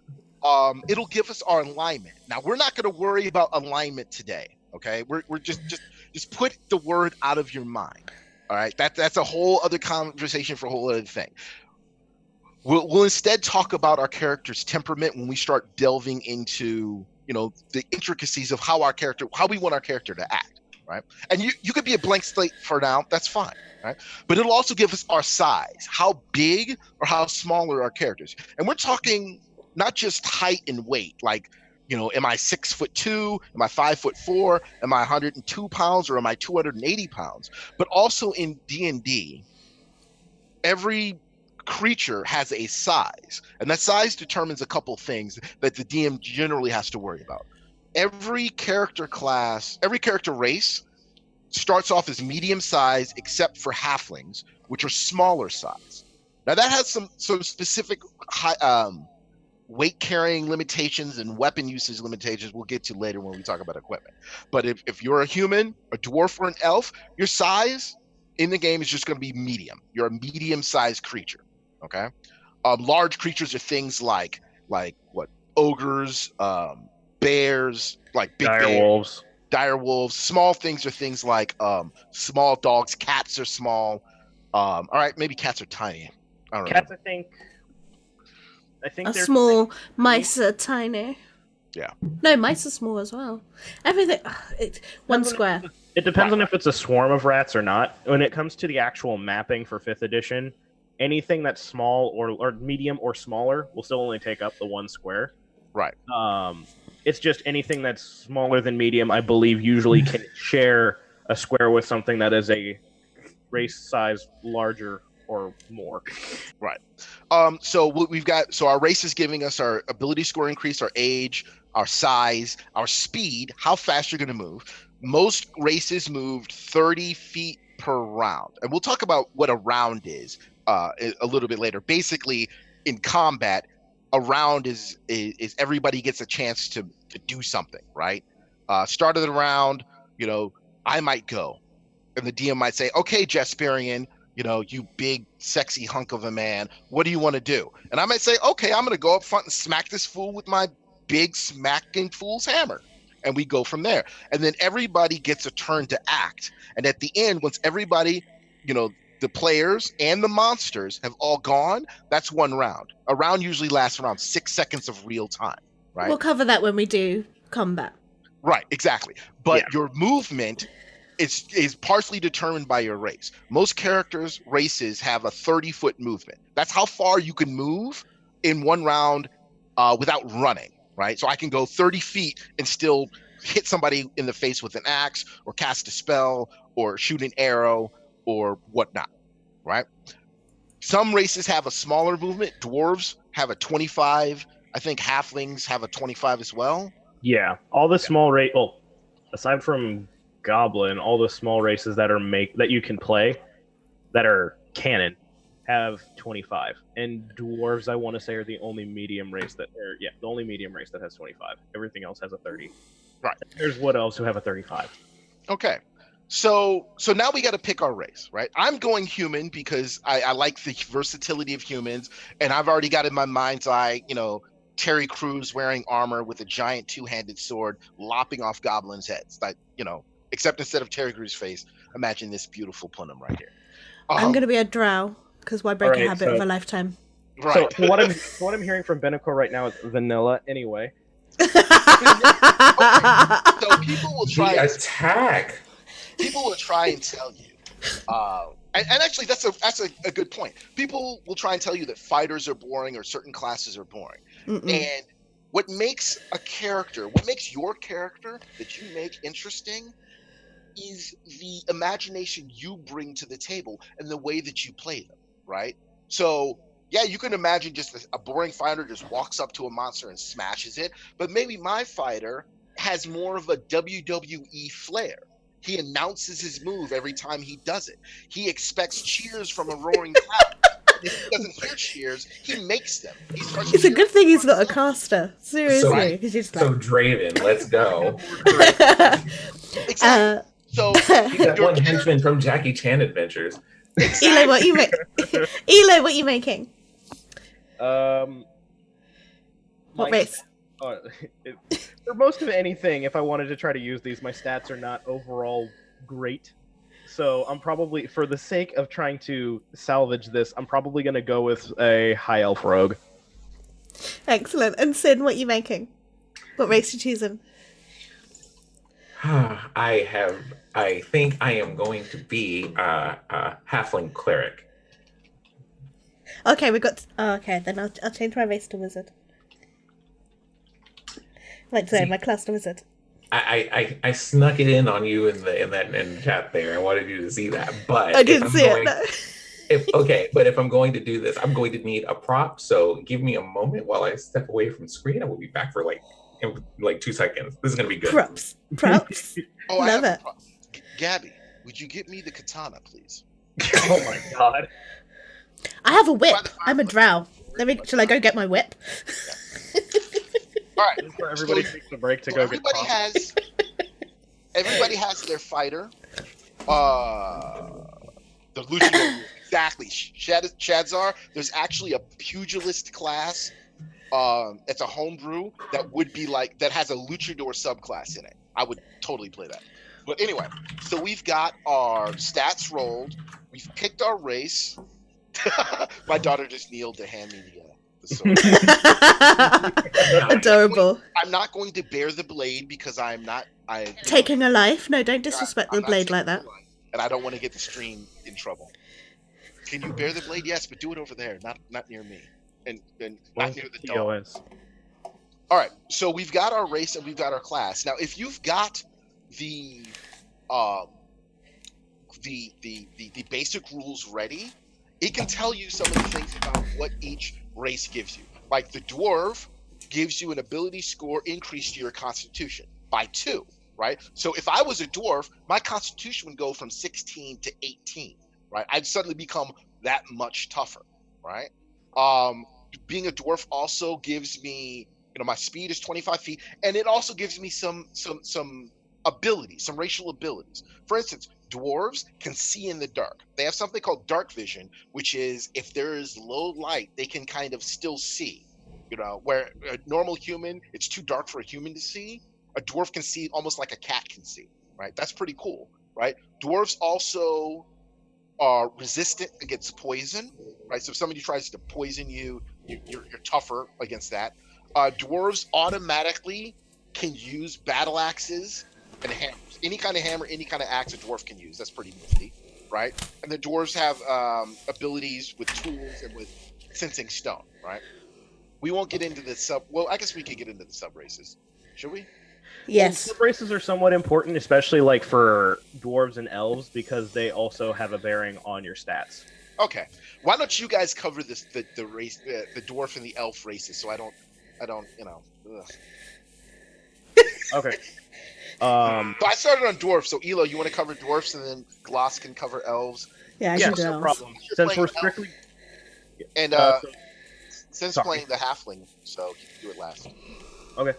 It'll give us our alignment. Now we're not going to worry about alignment today, okay? We're just put the word out of your mind. All right, that's a whole other conversation for a whole other thing. We'll instead talk about our character's temperament when we start delving into the intricacies of how we want our character to act. right? And you could be a blank slate for now, that's fine, right? But it'll also give us our size, how big or how small are our characters. And we're talking not just height and weight, like, am I 6'2"? Am I 5'4"? Am I 102 pounds or am I 280 pounds? But also in D&D, every creature has a size, and that size determines a couple things that the DM generally has to worry about. Every character race starts off as medium size except for halflings, which are smaller size. Now that has some specific weight carrying limitations and weapon usage limitations we'll get to later when we talk about equipment. But if you're a human, a dwarf, or an elf, your size in the game is just going to be medium. You're a medium sized creature. Okay. Large creatures are things like what, ogres, bears, like big dire wolves. Small things are things like small dogs. Cats are small. All right, maybe cats are tiny. I don't know. Cats, I think they're small. Mice are tiny. Yeah. No, mice are small as well. Everything. One square. It depends on if it's a swarm of rats or not. When it comes to the actual mapping for 5th edition, anything that's small or medium or smaller will still only take up the 1 square. Right. It's just anything that's smaller than medium, I believe, usually can share a square with something that is a race size larger or more. Right. So what we've got, so our race is giving us our ability score increase, our age, our size, our speed, how fast you're going to move. Most races moved 30 feet per round. And we'll talk about what a round is a little bit later. Basically, in combat, a round is everybody gets a chance to do something, right? Start of the round, I might go. And the DM might say, okay, Jasperian, you big, sexy hunk of a man, what do you want to do? And I might say, okay, I'm going to go up front and smack this fool with my big smacking fool's hammer. And we go from there. And then everybody gets a turn to act. And at the end, once everybody, the players and the monsters have all gone, that's 1 round. A round usually lasts around 6 seconds of real time, right? We'll cover that when we do combat. Right, exactly. But your movement is partially determined by your race. Most races have a 30-foot movement. That's how far you can move in 1 round without running, right? So I can go 30 feet and still hit somebody in the face with an axe or cast a spell or shoot an arrow or whatnot, right? Some races have a smaller movement. Dwarves have a 25. I think halflings have a 25 as well. Yeah, all the small race. Well, aside from Goblin, all the small races that you can play that are canon have 25. And dwarves, I want to say, are the only medium race that has 25. Everything else has a 30. Right. There's wood elves who have a 35. Okay. So now we got to pick our race, right? I'm going human because I like the versatility of humans, and I've already got in my mind's eye, Terry Crews wearing armor with a giant 2-handed sword lopping off goblins' heads. Like, except instead of Terry Crews' face, imagine this beautiful Plenum right here. I'm going to be a drow because why break a habit of a lifetime? Right. So what I'm hearing from Beneco right now is vanilla. Anyway. So people will try attack. People will try and tell you, and actually that's a good point. People will try and tell you that fighters are boring or certain classes are boring. Mm-mm. And what makes your character that you make interesting is the imagination you bring to the table and the way that you play them, right? So yeah, you can imagine just a boring fighter just walks up to a monster and smashes it, but maybe my fighter has more of a WWE flair. He announces his move every time he does it. He expects cheers from a roaring crowd. If he doesn't hear cheers, he makes them. It's a good thing he's not a caster. Seriously. So Draven, let's go. Exactly. So he's that one henchman from Jackie Chan Adventures. Exactly. Eli, what you Eli, what you making? What race? For most of anything, if I wanted to try to use these, my stats are not overall great. So I'm probably, for the sake of trying to salvage this, I'm probably going to go with a high elf rogue. Excellent. And Sin, what you making? What race you choosing? I think I am going to be a halfling cleric. Okay, we got. Oh, okay, then I'll change my race to wizard. Like, sorry, my class to wizard. I snuck it in on you in the chat there. I wanted you to see that, but I didn't see it. No. But if I'm going to do this, I'm going to need a prop. So give me a moment while I step away from screen. I will be back for like 2 seconds. This is gonna be good. Props. Oh, Love it. Gabby, would you get me the katana, please? Oh my god. I have a whip. I'm a drow. Shall I go get my whip? All right. This is where everybody takes a break to So go everybody get has everybody has their fighter. The luchador, exactly. Shadzar. There's actually a pugilist class. It's a homebrew that has a luchador subclass in it. I would totally play that. But anyway, so we've got our stats rolled. We've picked our race. My daughter just kneeled to hand me the sword. Adorable. I'm not going to bear the blade because Taking a life? No, don't disrespect the blade like that. And I don't want to get the stream in trouble. Can you bear the blade? Yes, but do it over there, not near me, and not near the dog. All right, so we've got our race and we've got our class. Now, if you've got the basic rules ready, it can tell you some of the things about what each race gives you. Like the dwarf gives you an ability score increase to your constitution by 2, right? So if I was a dwarf, my constitution would go from 16 to 18, right? I'd suddenly become that much tougher, right? Being a dwarf also gives me, my speed is 25 feet, and it also gives me some abilities, some racial abilities. For instance, dwarves can see in the dark. They have something called dark vision, which is if there is low light, they can kind of still see. Where a normal human, it's too dark for a human to see. A dwarf can see almost like a cat can see, right? That's pretty cool, right? Dwarves also are resistant against poison, right? So if somebody tries to poison you, you're tougher against that. Dwarves automatically can use battle axes and hammers. Any kind of hammer, any kind of axe a dwarf can use. That's pretty nifty, right? And the dwarves have abilities with tools and with sensing stone, right? We won't get into the well, I guess we could get into the sub races. Should we? Yes. Sub races are somewhat important, especially like for dwarves and elves, because they also have a bearing on your stats. Okay. Why don't you guys cover this the race the dwarf and the elf races so I don't ugh. Okay. So I started on dwarfs, so Elo, you want to cover dwarfs and then Gloss can cover elves? Yeah, I Yeah, can do no elves. problem. Since we're strictly And since sorry. playing the halfling, so you can do it last. Okay.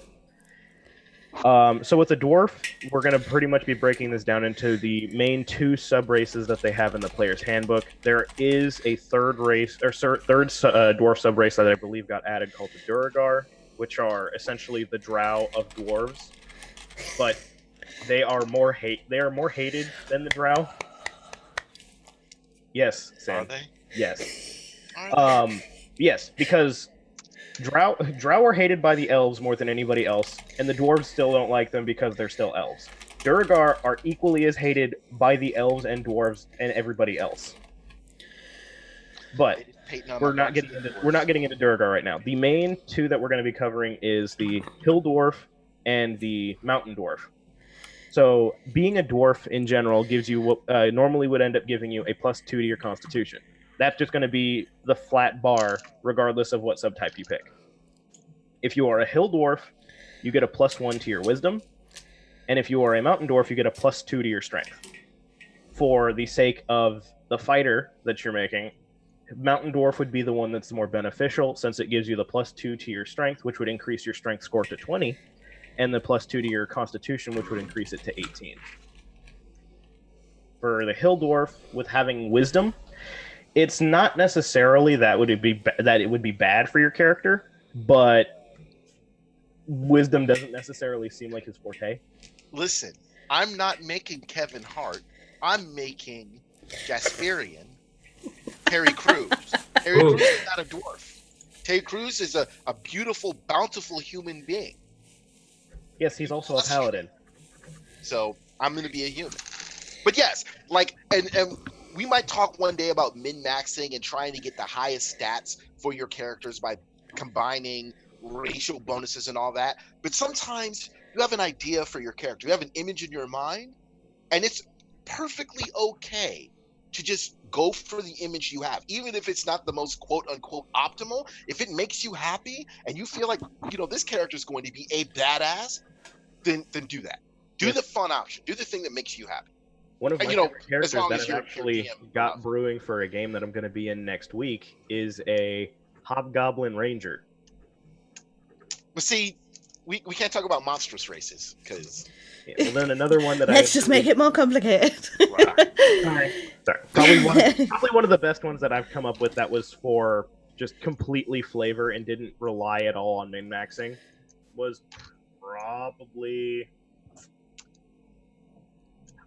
So with the dwarf, we're going to pretty much be breaking this down into the main 2 sub-races that they have in the player's handbook. There is a third dwarf sub-race that I believe got added called the Duergar, which are essentially the drow of dwarves, but they are more hated than the drow. Yes, Sam. Are they? Yes. Are they? Yes, because Drow are hated by the elves more than anybody else, and the dwarves still don't like them because they're still elves. Duergar are equally as hated by the elves and dwarves and everybody else. But we're not getting into Duergar right now. The main 2 that we're going to be covering is the Hill Dwarf and the Mountain Dwarf. So being a dwarf in general gives you what normally would end up giving you a +2 to your Constitution. That's just going to be the flat bar, regardless of what subtype you pick. If you are a hill dwarf, you get a +1 to your wisdom. And if you are a mountain dwarf, you get a +2 to your strength. For the sake of the fighter that you're making, mountain dwarf would be the one that's more beneficial, since it gives you the +2 to your strength, which would increase your strength score to 20, and the +2 to your constitution, which would increase it to 18. For the hill dwarf, with having wisdom, it's not necessarily that it would be bad for your character, but wisdom doesn't necessarily seem like his forte. Listen, I'm not making Kevin Hart. I'm making Jasperian Terry Crews. Terry Crews is not a dwarf. Terry Crews is a beautiful, bountiful human being. Yes, he's also a paladin. So I'm going to be a human. But yes, like, and we might talk one day about min-maxing and trying to get the highest stats for your characters by combining racial bonuses and all that. But sometimes you have an idea for your character. You have an image in your mind, and it's perfectly okay to just go for the image you have, even if it's not the most quote-unquote optimal. If it makes you happy and you feel like, this character is going to be a badass, then do that. Do the fun option. Do the thing that makes you happy. One of my favorite characters that I've actually DM got brewing for a game that I'm going to be in next week is a Hobgoblin Ranger. But see, we can't talk about monstrous races because. Yeah, well, then another one that Let's just make it more complicated. Sorry. Probably one of the best ones that I've come up with that was for just completely flavor and didn't rely at all on min-maxing was probably.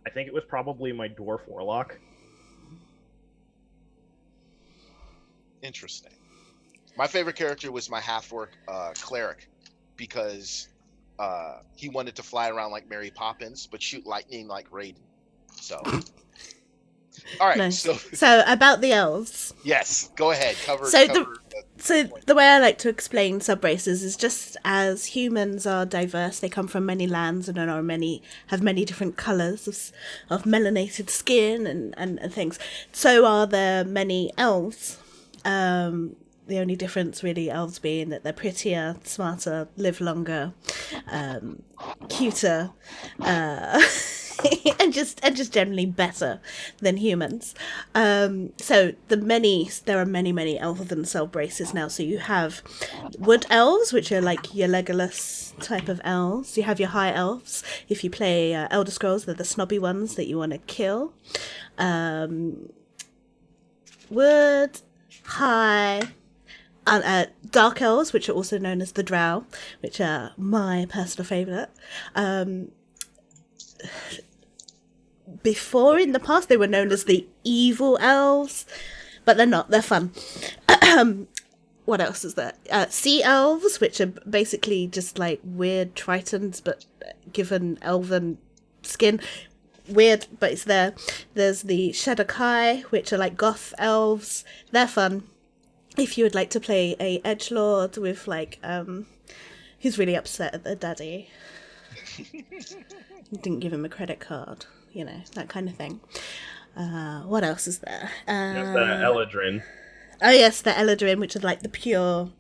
I think it was probably my Dwarf Warlock. Interesting. My favorite character was my half-orc cleric because he wanted to fly around like Mary Poppins but shoot lightning like Raiden. So, all right. Nice. So about the elves. Yes, go ahead. So the way I like to explain subraces is just as humans are diverse, they come from many lands and have many different colours of melanated skin and things. So are there many elves. The only difference really elves being that they're prettier, smarter, live longer, cuter, and just generally better than humans. So there are many elven subraces now. So you have wood elves, which are like your Legolas type of elves. You have your high elves. If you play Elder Scrolls, they're the snobby ones that you want to kill. Wood, high. Dark elves, which are also known as the Drow, which are my personal favourite. Before, in the past, they were known as the evil elves, but they're not. They're fun. What else is there? Sea elves, which are basically just like weird tritons, but given elven skin. Weird, but it's there. There's the Shadowkai, which are like goth elves. They're fun. If you would like to play a edgelord with like who's really upset at their daddy, didn't give him a credit card, that kind of thing. What else is there? There's the Eladrin. Oh yes, the Eladrin, which are like the pure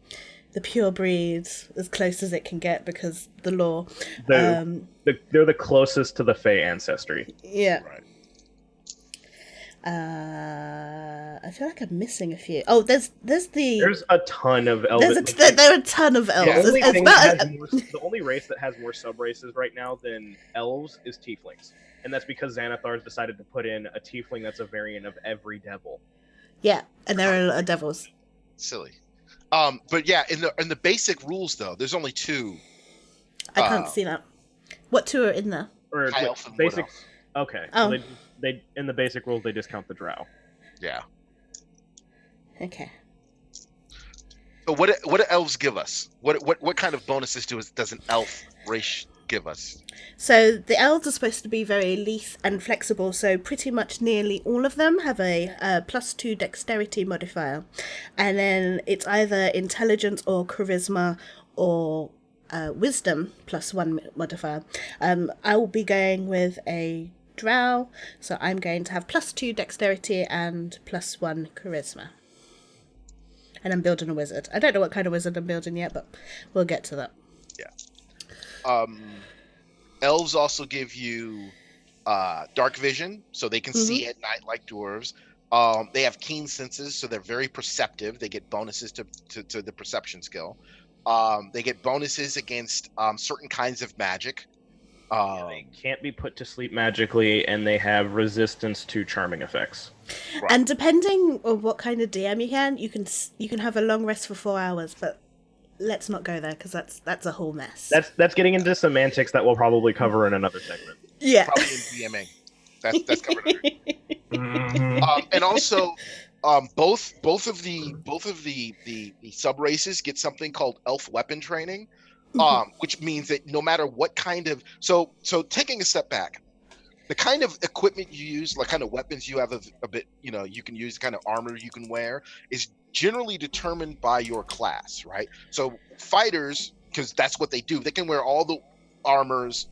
breeds, as close as it can get because the lore. They're the closest to the Fey ancestry. Yeah. Right. I feel like I'm missing a few. Oh, there's a ton of elves. There are a ton of elves. Yeah, the only race that has more sub-races right now than elves is tieflings. And that's because Xanathar's decided to put in a tiefling that's a variant of every devil. Yeah, and there are a lot of devils. Silly. But yeah, in the basic rules though, there's only two. I can't see that. What two are in there? Or High elf and basic. wood elf. Okay. Oh. So they in the basic rules they discount the drow. Yeah. Okay. So what do elves give us? What kind of bonuses does an elf race give us? So the elves are supposed to be very lithe and flexible, so pretty much nearly all of them have a +2 dexterity modifier. And then it's either intelligence or charisma or wisdom +1 modifier. I will be going with a drow, so I'm going to have +2 dexterity and +1 charisma. And I'm building a wizard. I don't know what kind of wizard I'm building yet, but we'll get to that. Yeah. Elves also give you dark vision, so they can see at night like dwarves. They have keen senses, so they're very perceptive. They get bonuses to the perception skill. They get bonuses against certain kinds of magic. They can't be put to sleep magically, and they have resistance to charming effects. Right. And depending on what kind of DM you can have a long rest for 4 hours, but let's not go there because that's a whole mess. That's getting into semantics that we'll probably cover in another segment. Yeah. Probably in DMing. That's covered under. And also, both of the sub races get something called elf weapon training, which means that no matter what kind of so taking a step back, the kind of equipment you use, like kind of weapons you have a bit, you can use, the kind of armor you can wear is generally determined by your class, right? So fighters, because that's what they do, they can wear all the armors,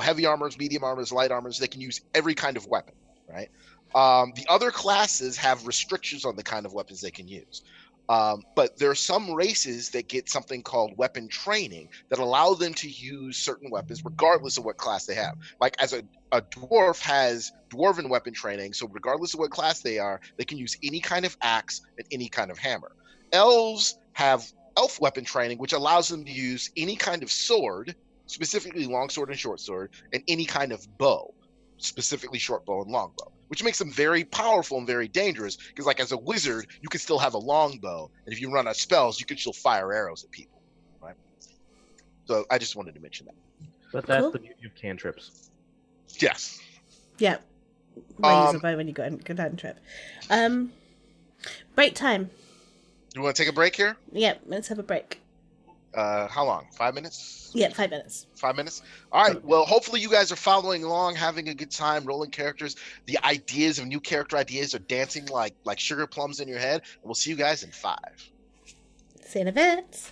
heavy armors, medium armors, light armors. They can use every kind of weapon, right? The other classes have restrictions on the kind of weapons they can use. But there are some races that get something called weapon training that allow them to use certain weapons regardless of what class they have. Like as a dwarf has dwarven weapon training, so regardless of what class they are, they can use any kind of axe and any kind of hammer. Elves have elf weapon training, which allows them to use any kind of sword, specifically longsword and short sword, and any kind of bow, specifically short bow and long bow, which makes them very powerful and very dangerous, because like as a wizard you can still have a long bow, and if you run out of spells you can still fire arrows at people, right? So I just wanted to mention that. But that's Cool. the beauty of cantrips. Yes. Yeah. Why use a bow when you go down trip? Break time. You want to take a break here? Yeah, let's have a break. How long? 5 minutes? Yeah, 5 minutes. 5 minutes? All right. Well, hopefully you guys are following along, having a good time, rolling characters. The ideas of new character ideas are dancing like sugar plums in your head. And we'll see you guys in 5. See you in a bit.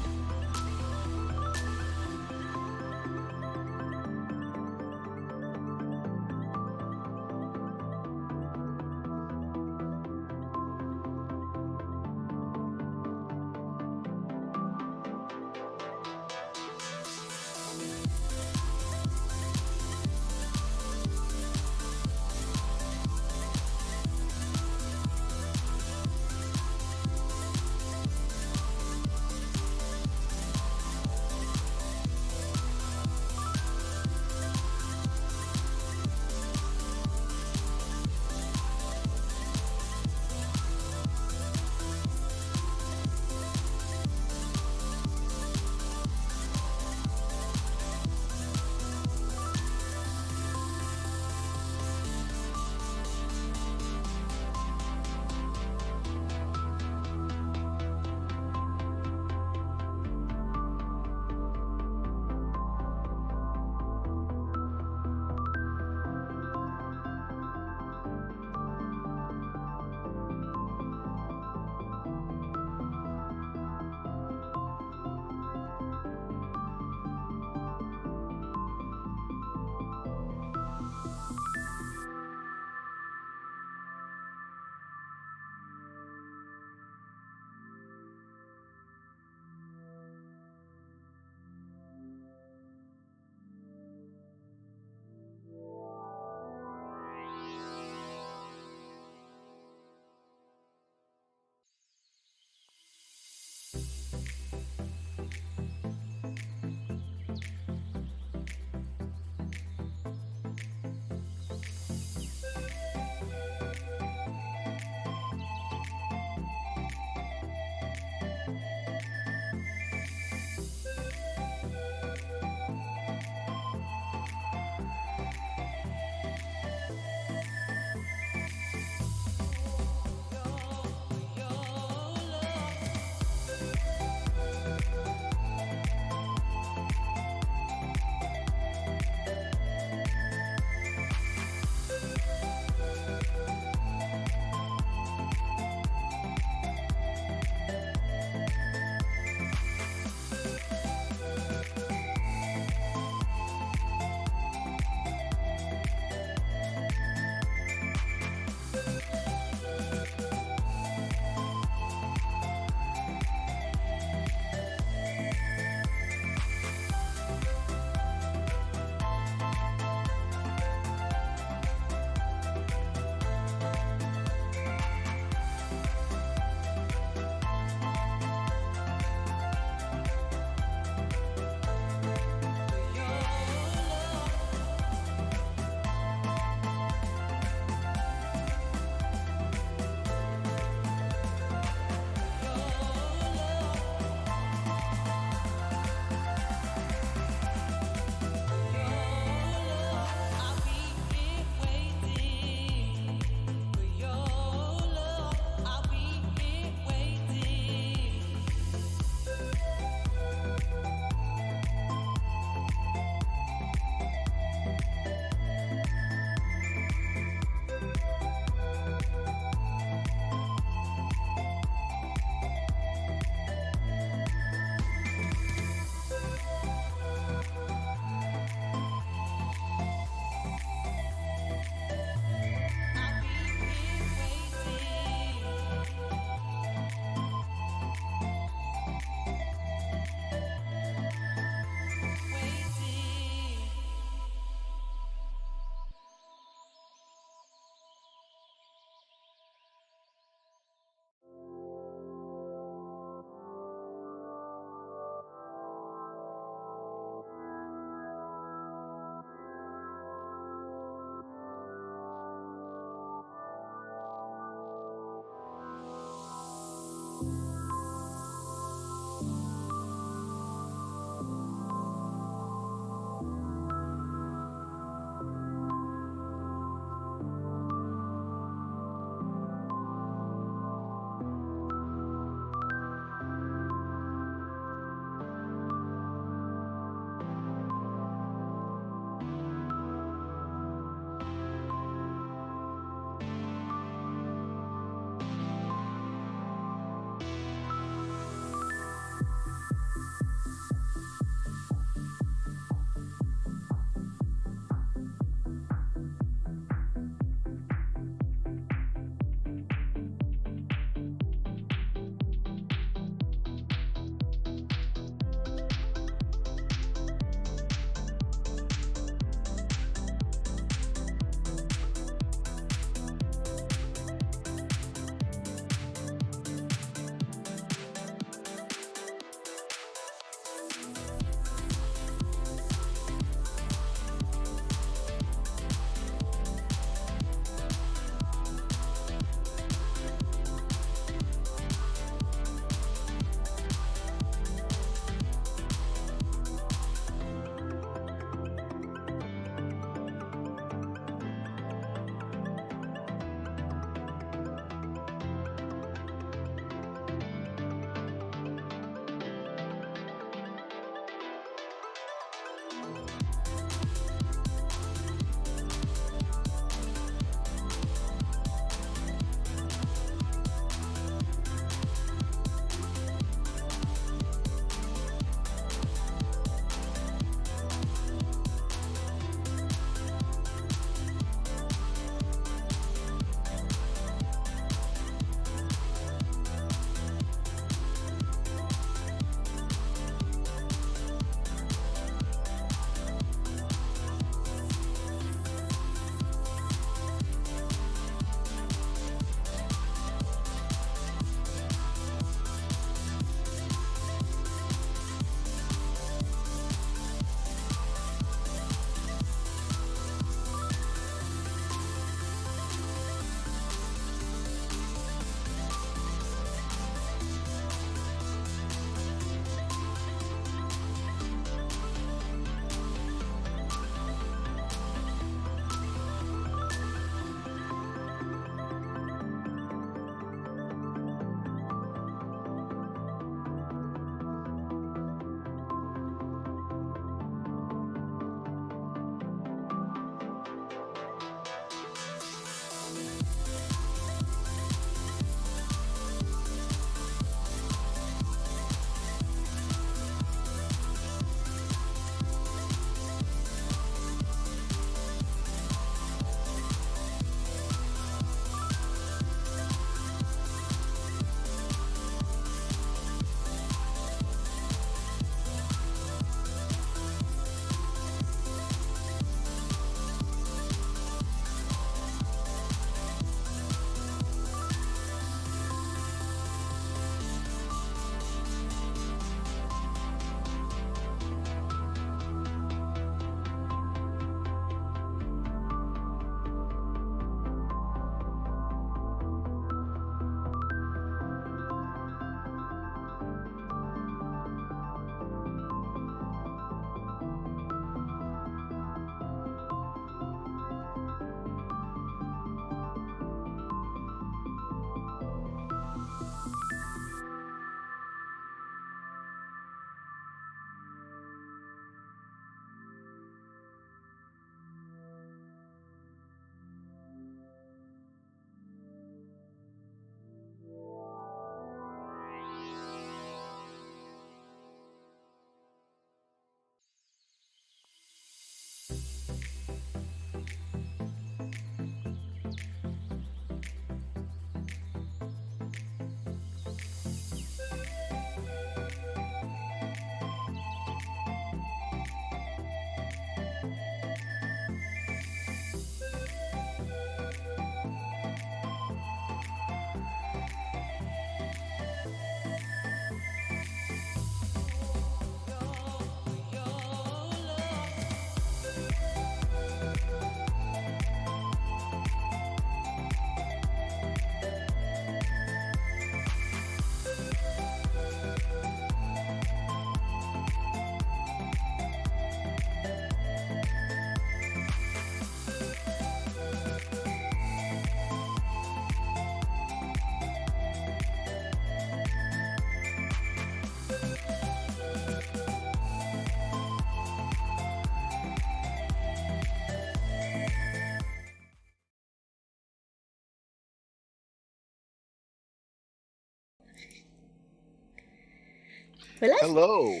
Hello,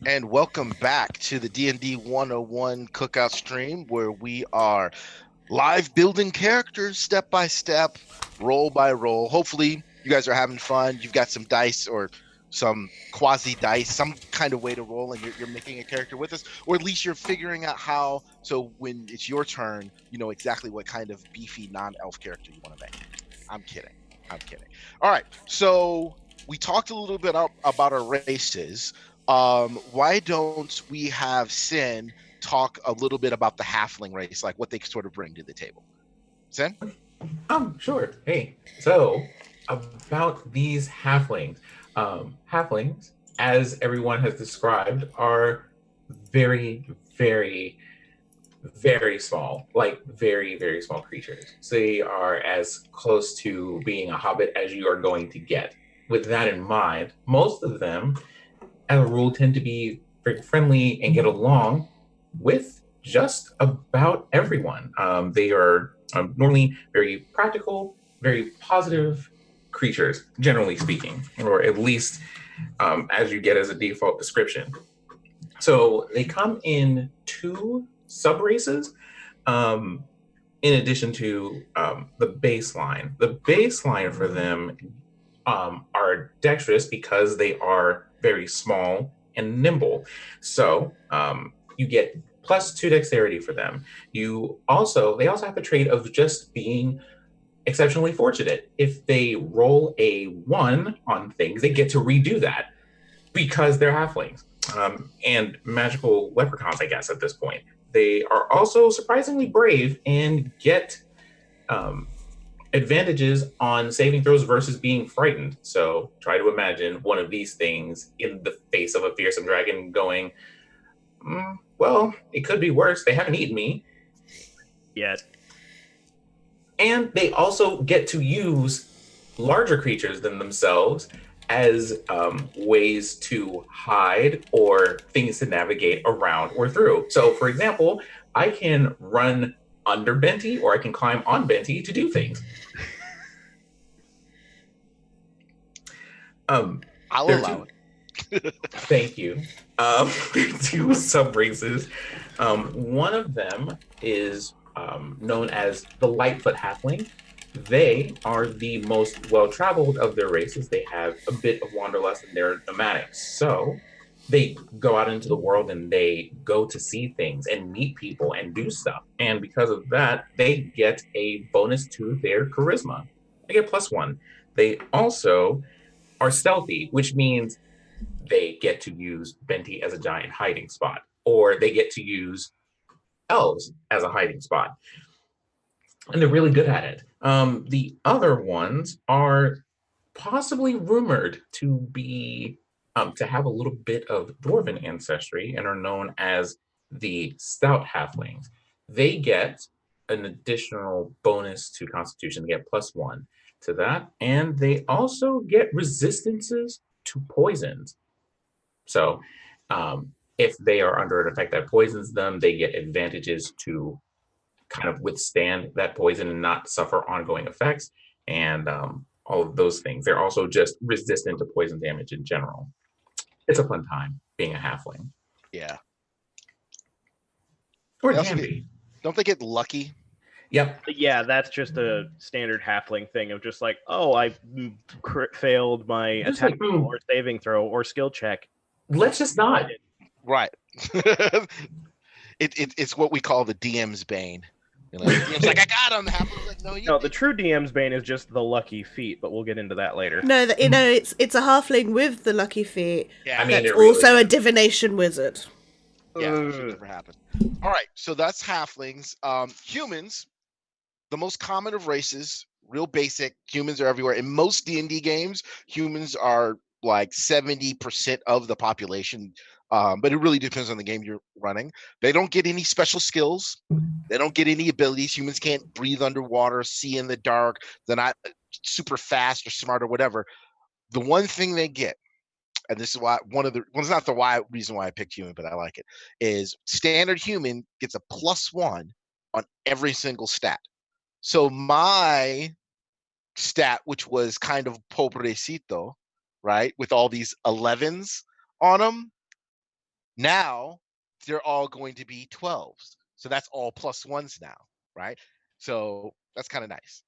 and welcome back to the D&D 101 Cookout stream, where we are live building characters step by step, roll by roll. Hopefully, you guys are having fun. You've got some dice or some quasi dice, some kind of way to roll, and you're making a character with us, or at least you're figuring out how. So when it's your turn, you know exactly what kind of beefy non-elf character you want to make. I'm kidding. All right, so we talked a little bit about our races. Why don't we have Sin talk a little bit about the halfling race, like what they sort of bring to the table? Sin? Sure. Hey, so about these halflings. Halflings, as everyone has described, are very, very, very small, like very, very small creatures. So they are as close to being a hobbit as you are going to get. With that in mind, most of them, as a rule, tend to be very friendly and get along with just about everyone. They are normally very practical, very positive creatures, generally speaking, or at least as you get as a default description. So they come in two sub-races, in addition to the baseline. The baseline for them are dexterous because they are very small and nimble. So you get +2 dexterity for them. They also have a trait of just being exceptionally fortunate. If they roll a 1 on things, they get to redo that because they're halflings and magical leprechauns, I guess, at this point. They are also surprisingly brave and get advantages on saving throws versus being frightened. So try to imagine one of these things in the face of a fearsome dragon going, well, it could be worse. They haven't eaten me yet. And they also get to use larger creatures than themselves as ways to hide or things to navigate around or through. So, for example, I can run under Benty or I can climb on Benty to do things. I'll allow it. Thank you. Two sub-races. One of them is known as the Lightfoot Halfling. They are the most well-traveled of their races. They have a bit of wanderlust and they're nomadic. So they go out into the world and they go to see things and meet people and do stuff. And because of that, they get a bonus to their charisma. They get +1. They also are stealthy, which means they get to use Benty as a giant hiding spot, or they get to use elves as a hiding spot. And they're really good at it. The other ones are possibly rumored to be to have a little bit of dwarven ancestry and are known as the Stout Halflings. They get an additional bonus to Constitution. They get +1 to that, and they also get resistances to poisons. So if they are under an effect that poisons them, they get advantages to kind of withstand that poison and not suffer ongoing effects, and all of those things. They're also just resistant to poison damage in general. It's a fun time being a halfling. Yeah. Or it can be. Don't they get lucky? Yep. Yeah, that's just a standard halfling thing of just like, oh, I failed my attack or saving throw or skill check. Let's just not. Right. It's what we call the DM's bane. You know, the DM's like, I got him. The like, no, the true DM's bane is just the lucky feet, but we'll get into that later. No, it's a halfling with the lucky feet. Yeah, I mean, that's also a divination wizard. Yeah, that should never happen. All right, so that's halflings. Humans, the most common of races, real basic. Humans are everywhere. In most D&D games, humans are like 70% of the population. But it really depends on the game you're running. They don't get any special skills. They don't get any abilities. Humans can't breathe underwater, see in the dark. They're not super fast or smart or whatever. The one thing they get, and this is why it's not the reason why I picked human, but I like it, is standard human gets a +1 on every single stat. So my stat, which was kind of pobrecito, right, with all these 11s, on them, now they're all going to be 12s. So that's all +1s now, right? So that's kind of nice.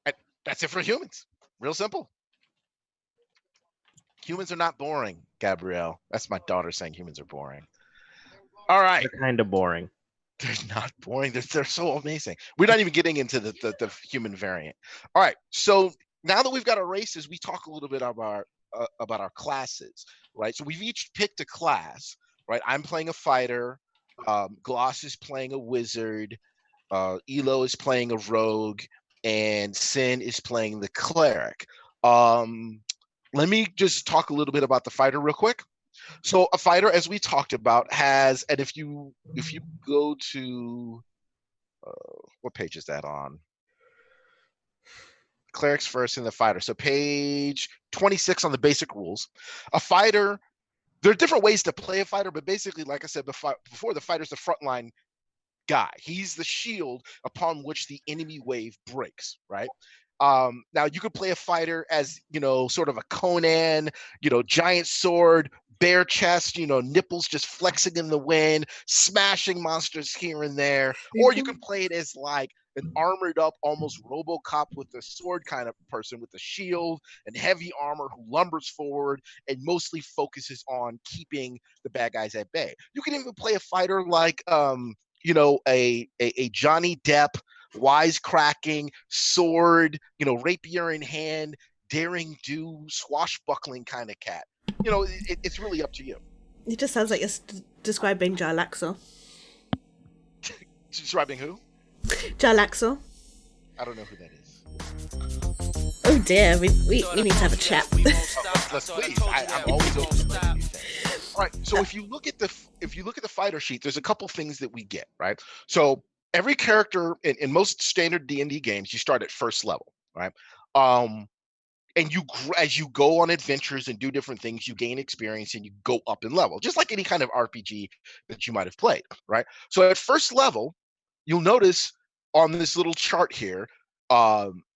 And that's it for humans. Real simple. Humans are not boring, Gabrielle. That's my daughter saying humans are boring. All right. They're kind of boring. They're not boring. They're so amazing. We're not even getting into the human variant. All right. So now that we've got our races, we talk a little bit about our classes, right? So we've each picked a class, right? I'm playing a fighter. Gloss is playing a wizard. Elo is playing a rogue, and Sin is playing the cleric. Let me just talk a little bit about the fighter real quick. So a fighter, as we talked about, has, and if you go to what page is that on? Clerics first and the fighter. So page 26 on the basic rules. A fighter, there are different ways to play a fighter, but basically, like I said before, the fighter's the frontline guy. He's the shield upon which the enemy wave breaks, right? Now you could play a fighter as, sort of a Conan, giant sword, bare chest, nipples just flexing in the wind, smashing monsters here and there. Or you can play it as like an armored up, almost RoboCop with a sword kind of person with a shield and heavy armor who lumbers forward and mostly focuses on keeping the bad guys at bay. You can even play a fighter like, a Johnny Depp, wisecracking, sword, rapier in hand, daring do, swashbuckling kind of cat. It's really up to you. It just sounds like you're describing Jarlaxle. Describing who? Jarlaxle. I don't know who that is. Oh dear, we need to have a chat. Let's please. I'm always open to learning new things. All right. So if you look at the fighter sheet, there's a couple things that we get, right? So every character in most standard D&D games, you start at first level, right? And as you go on adventures and do different things, you gain experience and you go up in level, just like any kind of RPG that you might have played, right? So at first level, you'll notice on this little chart here,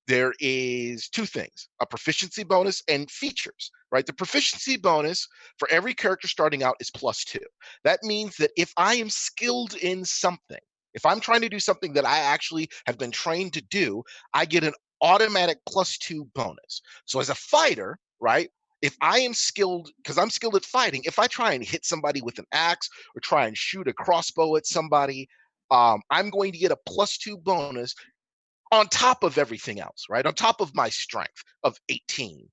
there is two things: a proficiency bonus and features, right? The proficiency bonus for every character starting out is +2. That means that if I am skilled in something, if I'm trying to do something that I actually have been trained to do, I get an automatic +2 bonus. So as a fighter, right, if I am skilled, because I'm skilled at fighting, if I try and hit somebody with an axe or try and shoot a crossbow at somebody, I'm going to get a +2 bonus on top of everything else, right? On top of my strength of 18,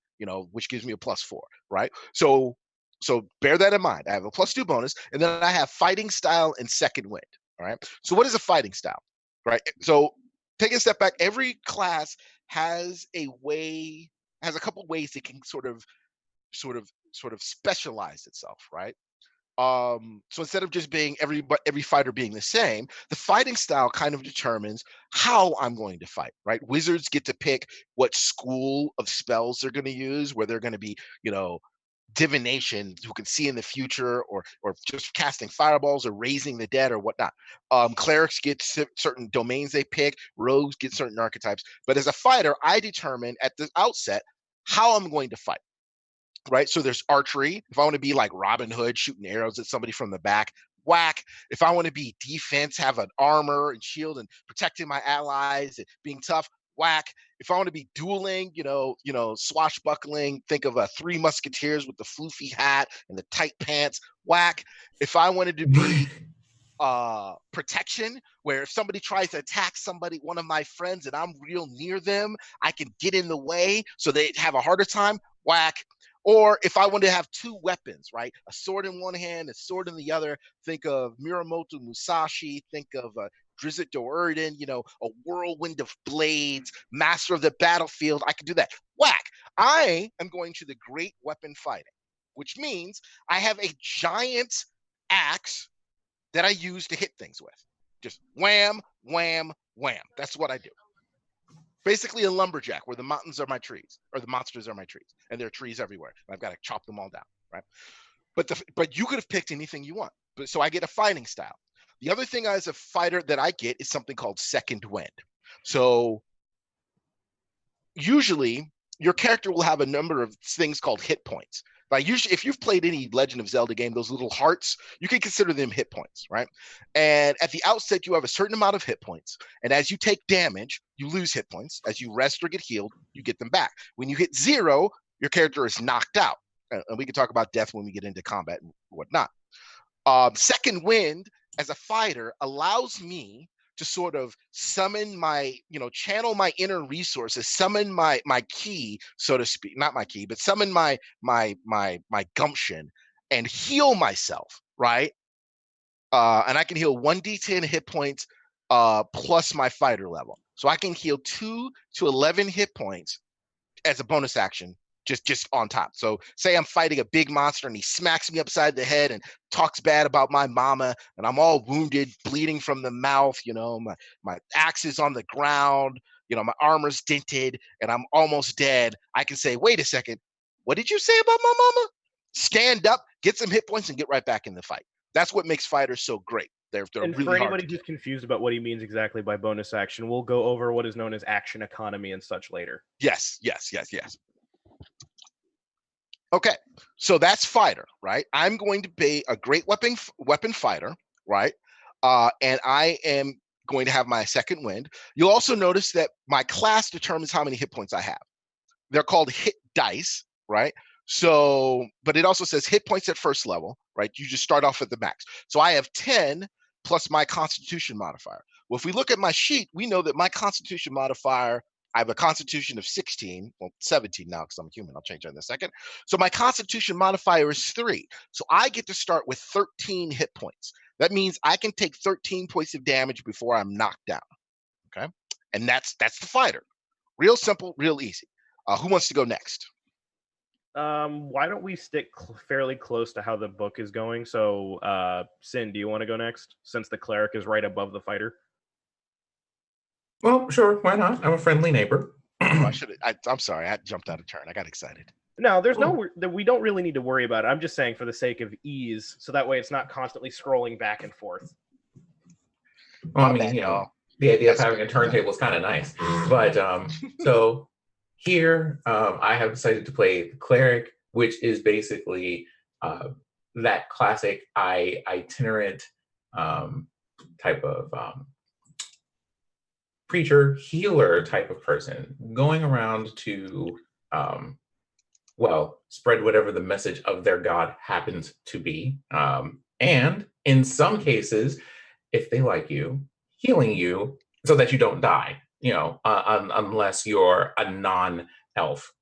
which gives me a +4, right? So bear that in mind. I have a +2 bonus, and then I have fighting style and second wind. All right. So what is a fighting style, right? So taking a step back, every class has a couple ways it can sort of specialize itself, right? So instead of just being every fighter being the same, the fighting style kind of determines how I'm going to fight, right? Wizards get to pick what school of spells they're going to use, where they're going to be, divination, who can see in the future, or just casting fireballs or raising the dead or whatnot. Clerics get certain domains they pick. Rogues get certain archetypes. But as a fighter, I determine at the outset how I'm going to fight, right? So there's archery. If I want to be like Robin Hood, shooting arrows at somebody from the back, whack. If I want to be defense, have an armor and shield and protecting my allies and being tough, whack. If I want to be dueling, swashbuckling, think of Three Musketeers with the floofy hat and the tight pants, whack. If I wanted to be protection, where if somebody tries to attack one of my friends and I'm real near them, I can get in the way so they have a harder time, whack. Or if I want to have two weapons, right? A sword in one hand, a sword in the other. Think of Muramoto Musashi. Think of Drizzt Do'Urden, a whirlwind of blades, master of the battlefield. I can do that. Whack. I am going to the great weapon fighting, which means I have a giant axe that I use to hit things with. Just wham, wham, wham. That's what I do. Basically a lumberjack, where the mountains are my trees, or the monsters are my trees, and there are trees everywhere. And I've got to chop them all down, right? But you could have picked anything you want. So I get a fighting style. The other thing as a fighter that I get is something called second wind. So usually your character will have a number of things called hit points. But usually, if you've played any Legend of Zelda game, those little hearts, you can consider them hit points, right? And at the outset, you have a certain amount of hit points. And as you take damage, you lose hit points. As you rest or get healed, you get them back. When you hit 0, your character is knocked out. And we can talk about death when we get into combat and whatnot. Second Wind, as a fighter, allows me to sort of summon my, channel my inner resources, summon my ki, so to speak, not my ki, but summon my gumption and heal myself, right? And I can heal 1d10 hit points plus my fighter level. So I can heal 2 to 11 hit points as a bonus action, just on top. So say I'm fighting a big monster and he smacks me upside the head and talks bad about my mama, and I'm all wounded, bleeding from the mouth, my axe is on the ground, my armor's dented and I'm almost dead. I can say, wait a second, what did you say about my mama? Stand up, get some hit points, and get right back in the fight. That's what makes fighters so great. They're and really for anybody hard to who's get. confused about what he means exactly by bonus action, we'll go over what is known as action economy and such later. Yes. Okay, so that's fighter, right? I'm going to be a great weapon fighter, right? And I am going to have my second wind. You'll also notice that my class determines how many hit points I have. They're called hit dice, right? So, but it also says hit points at first level, right? You just start off at the max. So I have 10 plus my constitution modifier. Well, if we look at my sheet, we know that my constitution modifier, I have a constitution of 16, well, 17 now because I'm human. I'll change that in a second. So my constitution modifier is 3. So I get to start with 13 hit points. That means I can take 13 points of damage before I'm knocked down, okay? And that's the fighter. Real simple, real easy. Who wants to go next? Why don't we stick fairly close to how the book is going? So, Sin, do you want to go next, since the cleric is right above the fighter? Well, sure, why not? I'm a friendly neighbor. I'm sorry, I jumped out of turn. I got excited. No, we don't really need to worry about it. I'm just saying for the sake of ease, so that way it's not constantly scrolling back and forth. Well, I mean, the idea of having a turntable is kind of nice. But so here, I have decided to play the cleric, which is basically that classic itinerant type of preacher, healer type of person, going around to, spread whatever the message of their God happens to be. And in some cases, if they like you, healing you so that you don't die, unless you're a non-elf.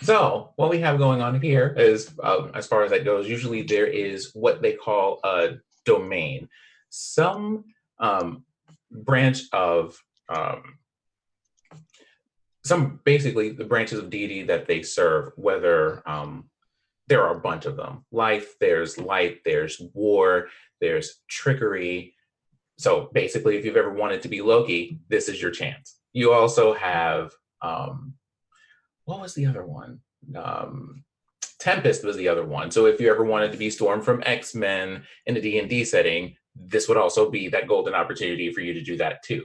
So what we have going on here is, as far as that goes, usually there is what they call a domain. Some branch of basically the branches of deity that they serve, whether there are a bunch of them. Life, there's light, there's war, there's trickery. So basically, if you've ever wanted to be Loki, this is your chance. You also have, what was the other one? Tempest was the other one. So if you ever wanted to be Storm from X-Men in a D&D setting, this would also be that golden opportunity for you to do that too.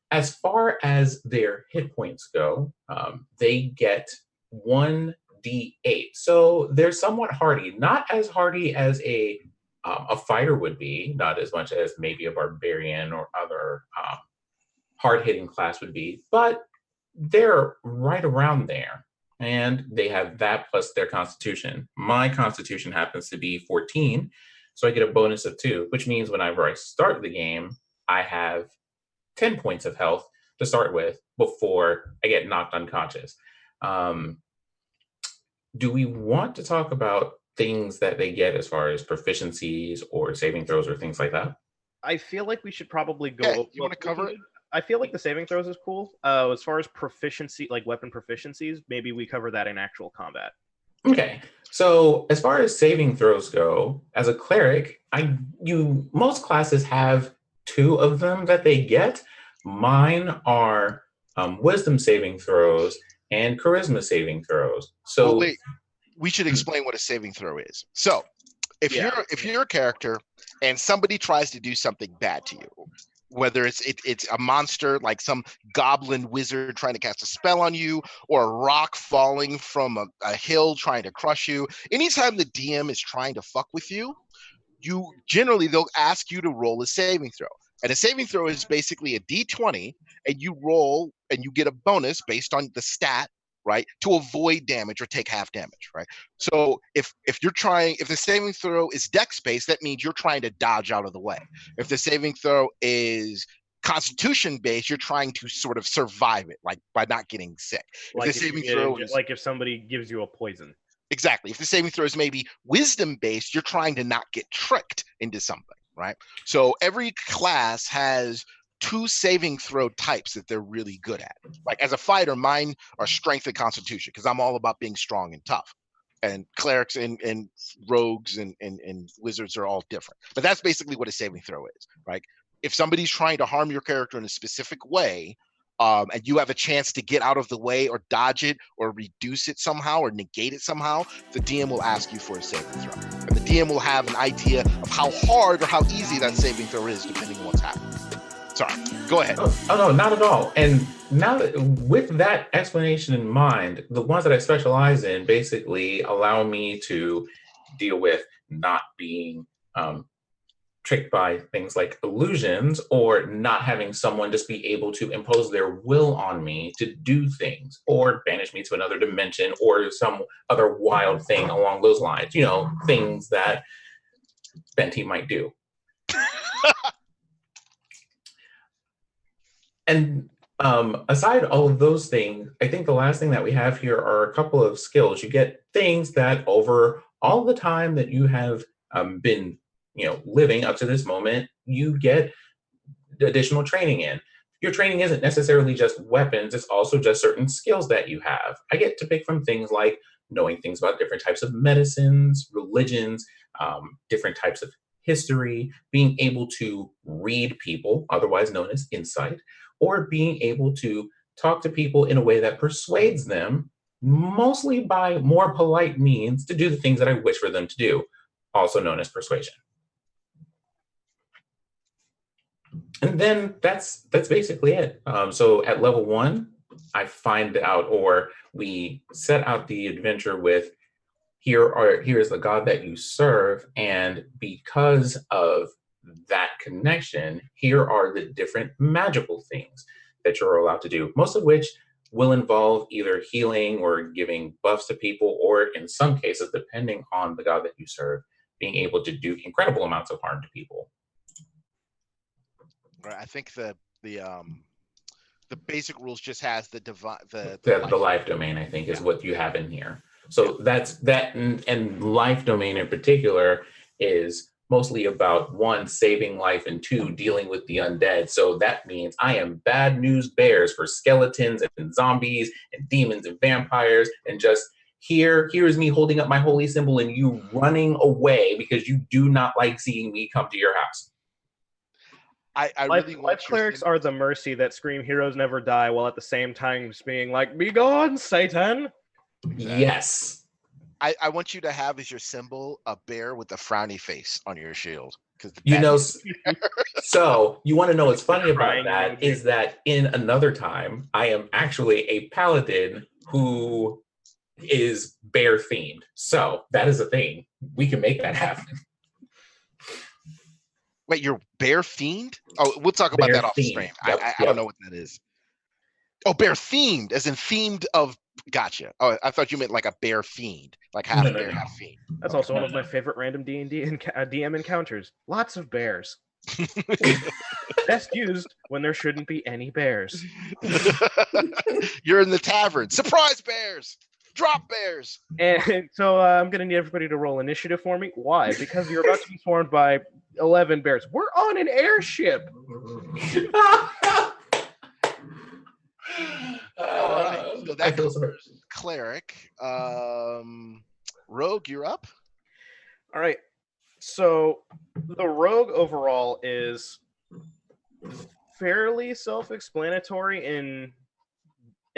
As far as their hit points go, they get 1d8. So they're somewhat hardy, not as hardy as a fighter would be, not as much as maybe a barbarian or other hard-hitting class would be, but they're right around there. And they have that plus their constitution. My constitution happens to be 14, so I get a bonus of 2, which means whenever I start the game, I have 10 points of health to start with before I get knocked unconscious. Do we want to talk about things that they get as far as proficiencies or saving throws or things like that? I feel like we should probably go. Yeah, you want to cover it? I feel like the saving throws is cool. As far as proficiency, like weapon proficiencies, maybe we cover that in actual combat. Okay, so as far as saving throws go, as a cleric, most classes have 2 of them that they get. Mine are wisdom saving throws and charisma saving throws. So wait, we should explain what a saving throw is. So if you're a character and somebody tries to do something bad to you, whether it's a monster like some goblin wizard trying to cast a spell on you, or a rock falling from a hill trying to crush you. Anytime the DM is trying to fuck with you, they'll ask you to roll a saving throw. And a saving throw is basically a d20, and you roll and you get a bonus based on the stat, right, to avoid damage or take half damage, right? So if the saving throw is dex based, that means you're trying to dodge out of the way. If the saving throw is constitution based, you're trying to sort of survive it, like by not getting sick. If somebody gives you a poison. Exactly. If the saving throw is maybe wisdom based, you're trying to not get tricked into something, right? So every class has 2 saving throw types that they're really good at. Like as a fighter, mine are strength and constitution, because I'm all about being strong and tough. And clerics and rogues and wizards are all different. But that's basically what a saving throw is, right? If somebody's trying to harm your character in a specific way, and you have a chance to get out of the way or dodge it or reduce it somehow or negate it somehow, the DM will ask you for a saving throw. And the DM will have an idea of how hard or how easy that saving throw is depending on what's happening. Sorry, go ahead. Oh no, not at all. And now with that explanation in mind, the ones that I specialize in basically allow me to deal with not being tricked by things like illusions, or not having someone just be able to impose their will on me to do things, or banish me to another dimension, or some other wild thing along those lines. Things that Benty might do. And aside all of those things, I think the last thing that we have here are a couple of skills. You get things that over all the time that you have been living up to this moment, you get additional training in. Your training isn't necessarily just weapons, it's also just certain skills that you have. I get to pick from things like knowing things about different types of medicines, religions, different types of history, being able to read people, otherwise known as insight, or being able to talk to people in a way that persuades them, mostly by more polite means, to do the things that I wish for them to do, also known as persuasion. And then that's basically it. So at level 1, I find out, or we set out the adventure with, here is the god that you serve, and because of that connection, here are the different magical things that you're allowed to do, most of which will involve either healing or giving buffs to people, or in some cases, depending on the god that you serve, being able to do incredible amounts of harm to people. Right. I think the basic rules just has the life domain, I think, is what you have in here. So that's that, and life domain in particular is mostly about 1, saving life, and 2, dealing with the undead. So that means I am bad news bears for skeletons and zombies and demons and vampires, and just here is me holding up my holy symbol and you running away because you do not like seeing me come to your house. Life clerics are the mercy that scream heroes never die, while at the same time just being like, be gone, Satan. Yes. I want you to have as your symbol a bear with a frowny face on your shield. So you want to know what's funny about that is that in another time, I am actually a paladin who is bear themed. So that is a thing. We can make that happen. Wait, you're bear fiend? Oh, we'll talk about that off the stream. Yep, I don't know what that is. Oh, bear themed, as in themed of. Gotcha. Oh, I thought you meant like a bear fiend, like half bear, half fiend. That's also one of my favorite random D&D DM encounters. Lots of bears. Best used when there shouldn't be any bears. You're in the tavern. Surprise bears! Drop bears! And so I'm going to need everybody to roll initiative for me. Why? Because you're about to be swarmed by 11 bears. We're on an airship! So that covers cleric. Rogue, you're up. All right. So the rogue overall is fairly self-explanatory in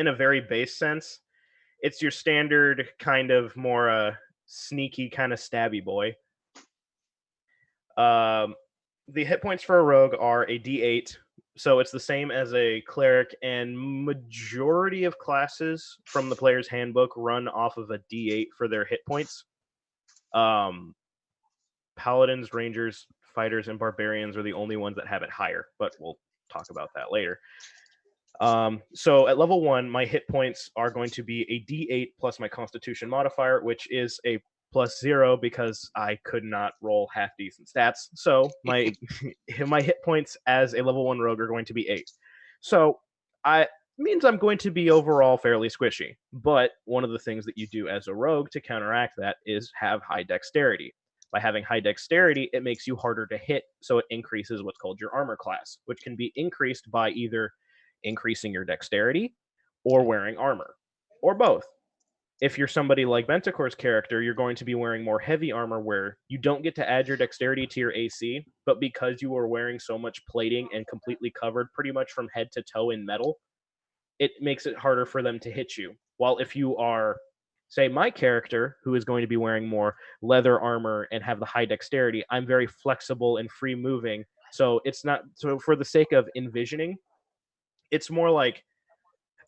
a very base sense. It's your standard kind of more sneaky kind of stabby boy. The hit points for a rogue are a D8 So it's the same as a cleric, and majority of classes from the player's handbook run off of a D8 for their hit points. Paladins, rangers, fighters, and barbarians are the only ones that have it higher, but we'll talk about that later. So at level 1, my hit points are going to be a D8 plus my Constitution modifier, which is a +0 because I could not roll half decent stats. So my my hit points as a level 1 rogue are going to be 8. So means I'm going to be overall fairly squishy. But one of the things that you do as a rogue to counteract that is have high dexterity. By having high dexterity, it makes you harder to hit, so it increases what's called your armor class, which can be increased by either increasing your dexterity or wearing armor, or both. If you're somebody like Benticor's character, you're going to be wearing more heavy armor where you don't get to add your dexterity to your AC, but because you are wearing so much plating and completely covered pretty much from head to toe in metal, it makes it harder for them to hit you. While if you are, say, my character, who is going to be wearing more leather armor and have the high dexterity, I'm very flexible and free moving. So it's not, so for the sake of envisioning, it's more like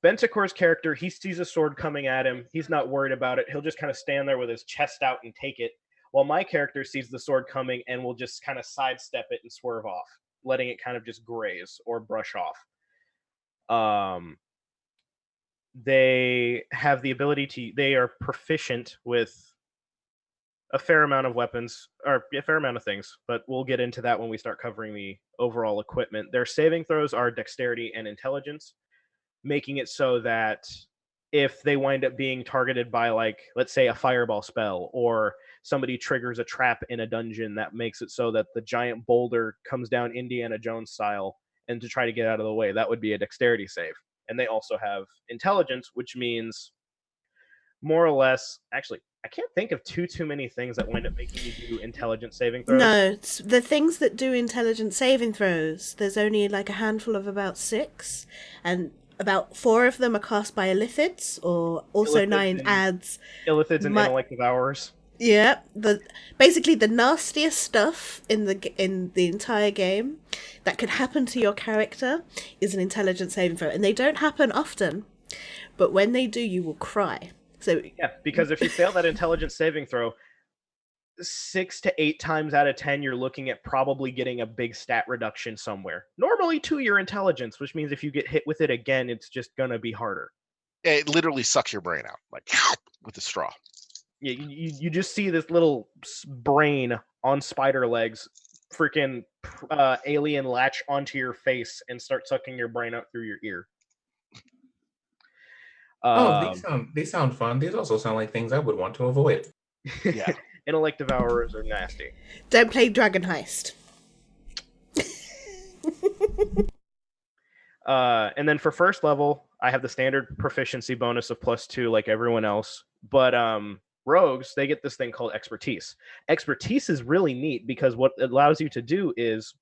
Benticor's character, he sees a sword coming at him. He's not worried about it. He'll just kind of stand there with his chest out and take it. While my character sees the sword coming and will just kind of sidestep it and swerve off, letting it kind of just graze or brush off. They have the ability to, they are proficient with a fair amount of weapons, or a fair amount of things, but we'll get into that when we start covering the overall equipment. Their saving throws are dexterity and intelligence, making it so that if they wind up being targeted by, like, let's say a fireball spell, or somebody triggers a trap in a dungeon that makes it so that the giant boulder comes down Indiana Jones style, and to try to get out of the way, that would be a dexterity save. And they also have intelligence, which means more or less, actually, I can't think of too many things that wind up making you do intelligence saving throws. No, the things that do intelligence saving throws, there's only like a handful of about 6, and about 4 of them are cast by illithids, or also Illithids 9 and- adds. Illithids and intellect devourers. Yeah, basically the nastiest stuff in the entire game that could happen to your character is an intelligence saving throw, and they don't happen often, but when they do, you will cry. So yeah, because if you fail that intelligence saving throw, 6 to 8 times out of 10, you're looking at probably getting a big stat reduction somewhere. Normally to your intelligence, which means if you get hit with it again, it's just gonna be harder. It literally sucks your brain out, like with a straw. Yeah, you just see this little brain on spider legs, freaking alien latch onto your face and start sucking your brain out through your ear. These sound fun. These also sound like things I would want to avoid. Yeah. Intellect devourers are nasty. Don't play Dragon Heist. And then for first level, I have the standard proficiency bonus of +2 like everyone else. But rogues, they get this thing called expertise. Expertise is really neat because what it allows you to do is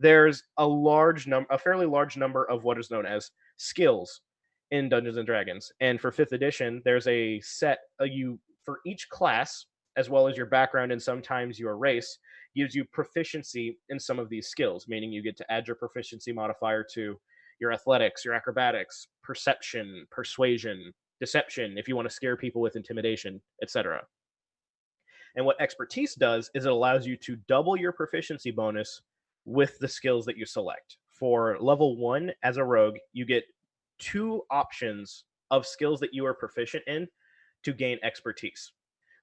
there's a fairly large number of what is known as skills in Dungeons and Dragons. And for 5th edition, there's a set for each class, as well as your background and sometimes your race, gives you proficiency in some of these skills, meaning you get to add your proficiency modifier to your athletics, your acrobatics, perception, persuasion, deception, if you want to scare people with intimidation, etc. And what expertise does is it allows you to double your proficiency bonus with the skills that you select. For level 1 as a rogue, you get 2 options of skills that you are proficient in to gain expertise.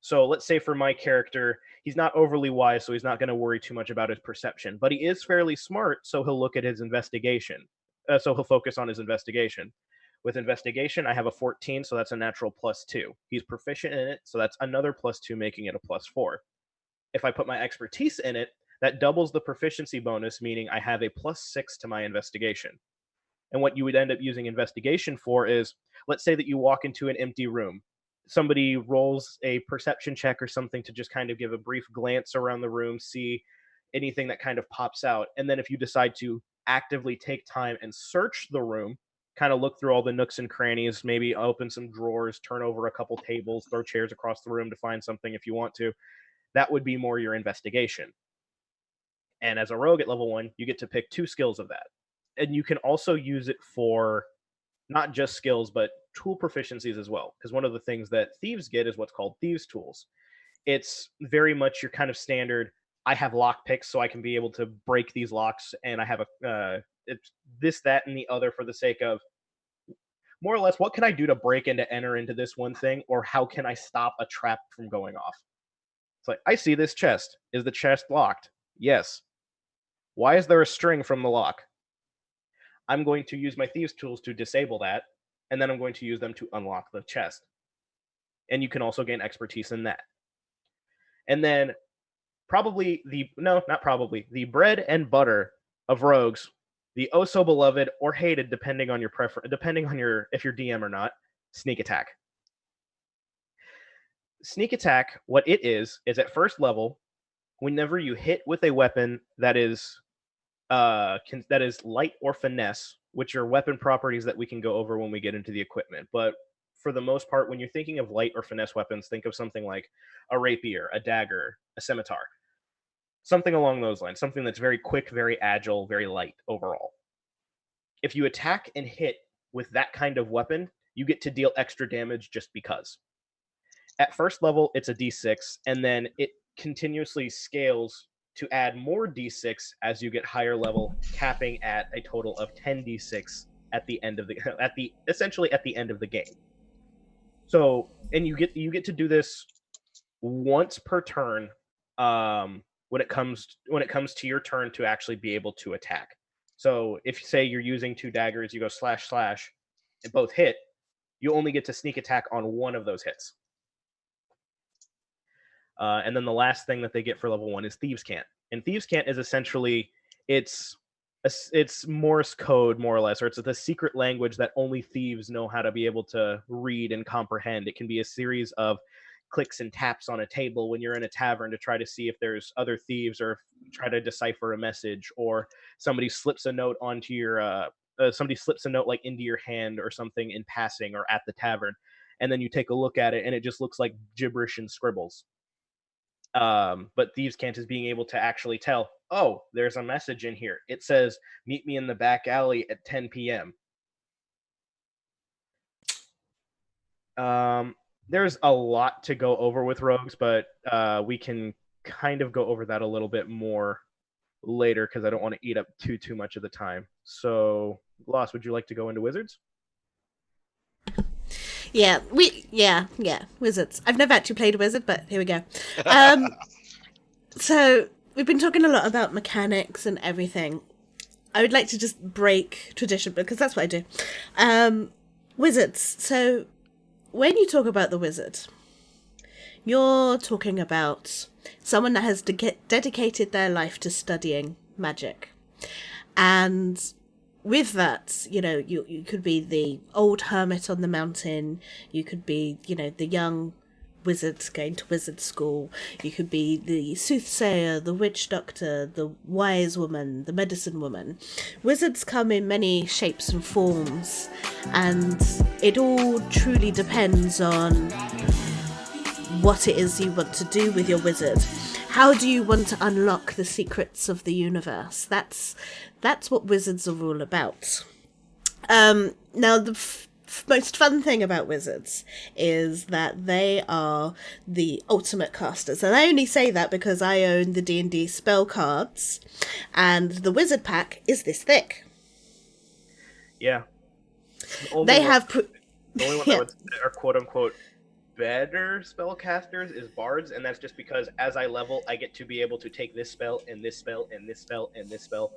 So let's say for my character, he's not overly wise, so he's not going to worry too much about his perception, but he is fairly smart, so he'll look at his investigation. So he'll focus on his investigation. With investigation, I have a 14, so that's a natural +2. He's proficient in it, so that's another +2, making it a +4. If I put my expertise in it, that doubles the proficiency bonus, meaning I have a +6 to my investigation. And what you would end up using investigation for is, let's say that you walk into an empty room. Somebody rolls a perception check or something to just kind of give a brief glance around the room, see anything that kind of pops out. And then if you decide to actively take time and search the room, kind of look through all the nooks and crannies, maybe open some drawers, turn over a couple tables, throw chairs across the room to find something if you want to, that would be more your investigation. And as a rogue at level 1, you get to pick 2 skills of that. and you can also use it for not just skills, but tool proficiencies as well. Because one of the things that thieves get is what's called thieves tools. It's very much your kind of standard. I have lock picks, so I can be able to break these locks, and I have it's this, that, and the other for the sake of more or less what can I do to break and to enter into this one thing, or how can I stop a trap from going off? It's like, I see this chest. Is the chest locked? Yes. Why is there a string from the lock? I'm going to use my thieves tools to disable that, and then I'm going to use them to unlock the chest. And you can also gain expertise in that. And then the bread and butter of rogues, the oh so beloved or hated, depending on your if you're DM or not, sneak attack. Sneak attack, what it is at first level, whenever you hit with a weapon that is light or finesse, which are weapon properties that we can go over when we get into the equipment. But for the most part, when you're thinking of light or finesse weapons, think of something like a rapier, a dagger, a scimitar. Something along those lines. Something that's very quick, very agile, very light overall. If you attack and hit with that kind of weapon, you get to deal extra damage just because. At first level, it's a d6, and then it continuously scales to add more d6 as you get higher level, capping at a total of 10 d6 at the end of essentially at the end of the game. So, and you get to do this once per turn when it comes to your turn to actually be able to attack. So if you say you're using 2 daggers, you go slash slash and both hit, you only get to sneak attack on one of those hits. And then the last thing that they get for level 1 is Thieves' Cant. And Thieves' Cant is essentially, it's Morse code, more or less, or it's the secret language that only thieves know how to be able to read and comprehend. It can be a series of clicks and taps on a table when you're in a tavern to try to see if there's other thieves, or try to decipher a message, or somebody slips a note onto your like into your hand or something in passing or at the tavern, and then you take a look at it and it just looks like gibberish and scribbles. But Thieves' Cant is being able to actually tell, oh, there's a message in here. It says, meet me in the back alley at 10 p.m. There's a lot to go over with rogues, but we can kind of go over that a little bit more later because I don't want to eat up too much of the time. So, Gloss, would you like to go into wizards? Yeah, wizards. I've never actually played a wizard, but here we go. So we've been talking a lot about mechanics and everything. I would like to just break tradition because that's what I do. Wizards. So when you talk about the wizard, you're talking about someone that has dedicated their life to studying magic. And with that, you could be the old hermit on the mountain. You could be, the young wizard going to wizard school. You could be the soothsayer, the witch doctor, the wise woman, the medicine woman. Wizards come in many shapes and forms, and it all truly depends on what it is you want to do with your wizard. How do you want to unlock the secrets of the universe? That's what wizards are all about. Now, the most fun thing about wizards is that they are the ultimate casters. And I only say that because I own the D&D spell cards, and the wizard pack is this thick. Yeah. The only one that are quote-unquote better spellcasters is bards, and that's just because as I level, I get to be able to take this spell and this spell and this spell and this spell.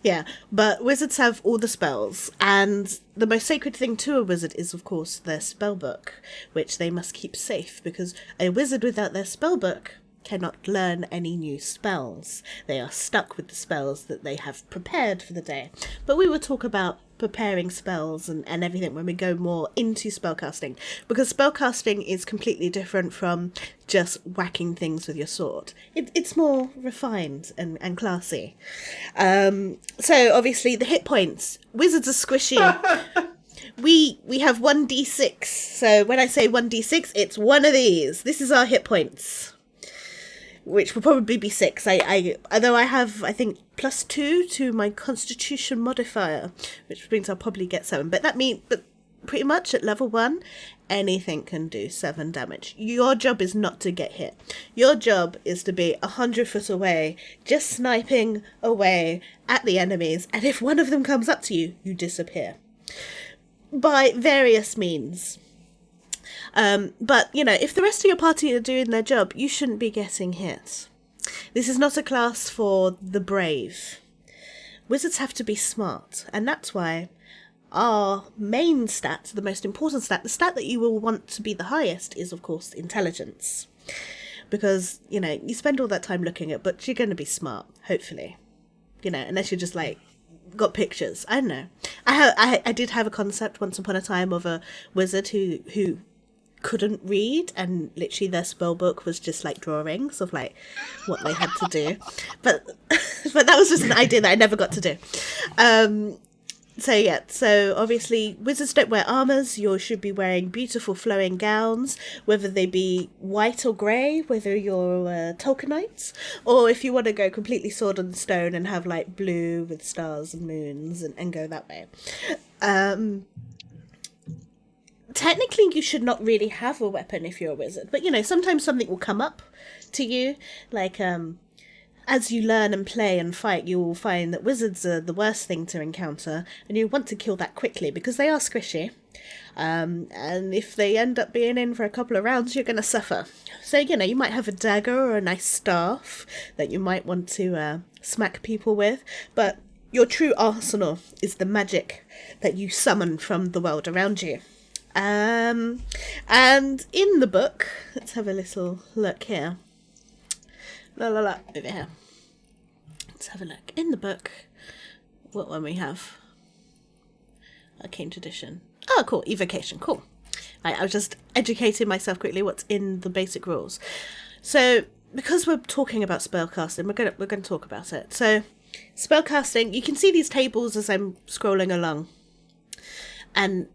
Yeah, but wizards have all the spells, and the most sacred thing to a wizard is, of course, their spellbook, which they must keep safe, because a wizard without their spellbook cannot learn any new spells. They are stuck with the spells that they have prepared for the day. But we will talk about preparing spells and everything when we go more into spellcasting, because spellcasting is completely different from just whacking things with your sword. It's more refined and classy. So obviously the hit points. Wizards are squishy. We have 1d6. So when I say 1d6, it's one of these. This is our hit points. which will probably be 6. Although I have, I think, +2 to my Constitution modifier, which means I'll probably get 7. But pretty much at level 1, anything can do 7 damage. Your job is not to get hit. Your job is to be 100 foot away, just sniping away at the enemies, and if one of them comes up to you, you disappear. By various means. But, if the rest of your party are doing their job, you shouldn't be getting hit. This is not a class for the brave. Wizards have to be smart, and that's why our main stat, the most important stat, the stat that you will want to be the highest is, of course, intelligence. Because, you spend all that time looking at books, you're going to be smart, hopefully. Unless you're just got pictures. I don't know. I did have a concept once upon a time of a wizard who couldn't read, and literally their spell book was just drawings of what they had to do. But that was just an idea that I never got to do. So obviously wizards don't wear armors. You should be wearing beautiful flowing gowns, whether they be white or grey, whether you're Tolkienites, or if you want to go completely sword and stone and have blue with stars and moons and go that way. Technically you should not really have a weapon if you're a wizard, but sometimes something will come up to you, as you learn and play and fight, you will find that wizards are the worst thing to encounter, and you want to kill that quickly because they are squishy. And if they end up being in for a couple of rounds, you're going to suffer. So, you might have a dagger or a nice staff that you might want to smack people with, but your true arsenal is the magic that you summon from the world around you. And in the book, let's have a little look here. Over here. Let's have a look. In the book, what one we have? Arcane Tradition. Oh, cool. Evocation. Cool. I was just educating myself quickly what's in the basic rules. So, because we're talking about spellcasting, we're gonna talk about it. So, spellcasting, you can see these tables as I'm scrolling along. And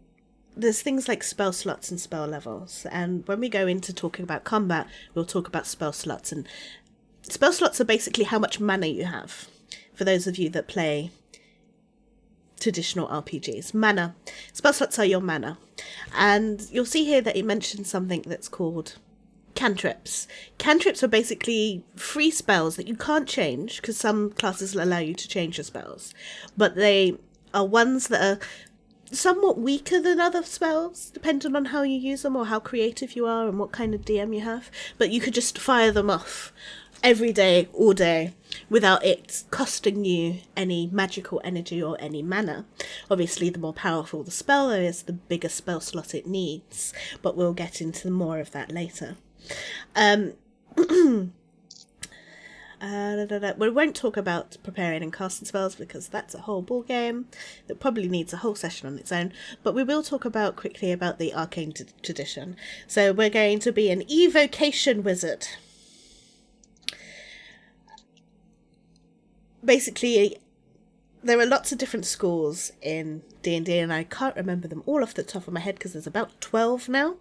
there's things like spell slots and spell levels. And when we go into talking about combat, we'll talk about spell slots. And spell slots are basically how much mana you have, for those of you that play traditional RPGs. Mana. Spell slots are your mana. And you'll see here that it mentions something that's called cantrips. Cantrips are basically free spells that you can't change, because some classes will allow you to change your spells. But they are ones that are somewhat weaker than other spells, depending on how you use them or how creative you are and what kind of DM you have. But you could just fire them off every day, all day, without it costing you any magical energy or any mana. Obviously, the more powerful the spell is, the bigger spell slot it needs, but we'll get into more of that later. We won't talk about preparing and casting spells because that's a whole ball game that probably needs a whole session on its own, but we will talk quickly about the Arcane Tradition. So we're going to be an evocation wizard. Basically, there are lots of different schools in D&D, and I can't remember them all off the top of my head because there's about 12 now.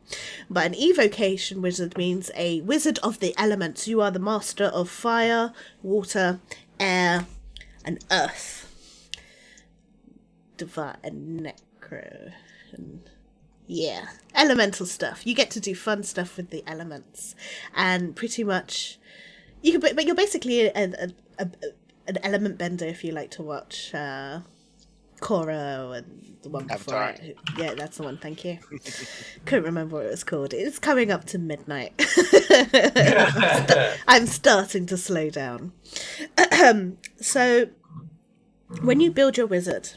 But an evocation wizard means a wizard of the elements. You are the master of fire, water, air, and earth. Divine and necro. And yeah, elemental stuff. You get to do fun stuff with the elements. And pretty much, but you're basically an element bender if you like to watch Korra and the one before Avatar. it. Yeah, that's the one, thank you. Couldn't remember what it was called. It's coming up to midnight. I'm starting to slow down. So, when you build your wizard,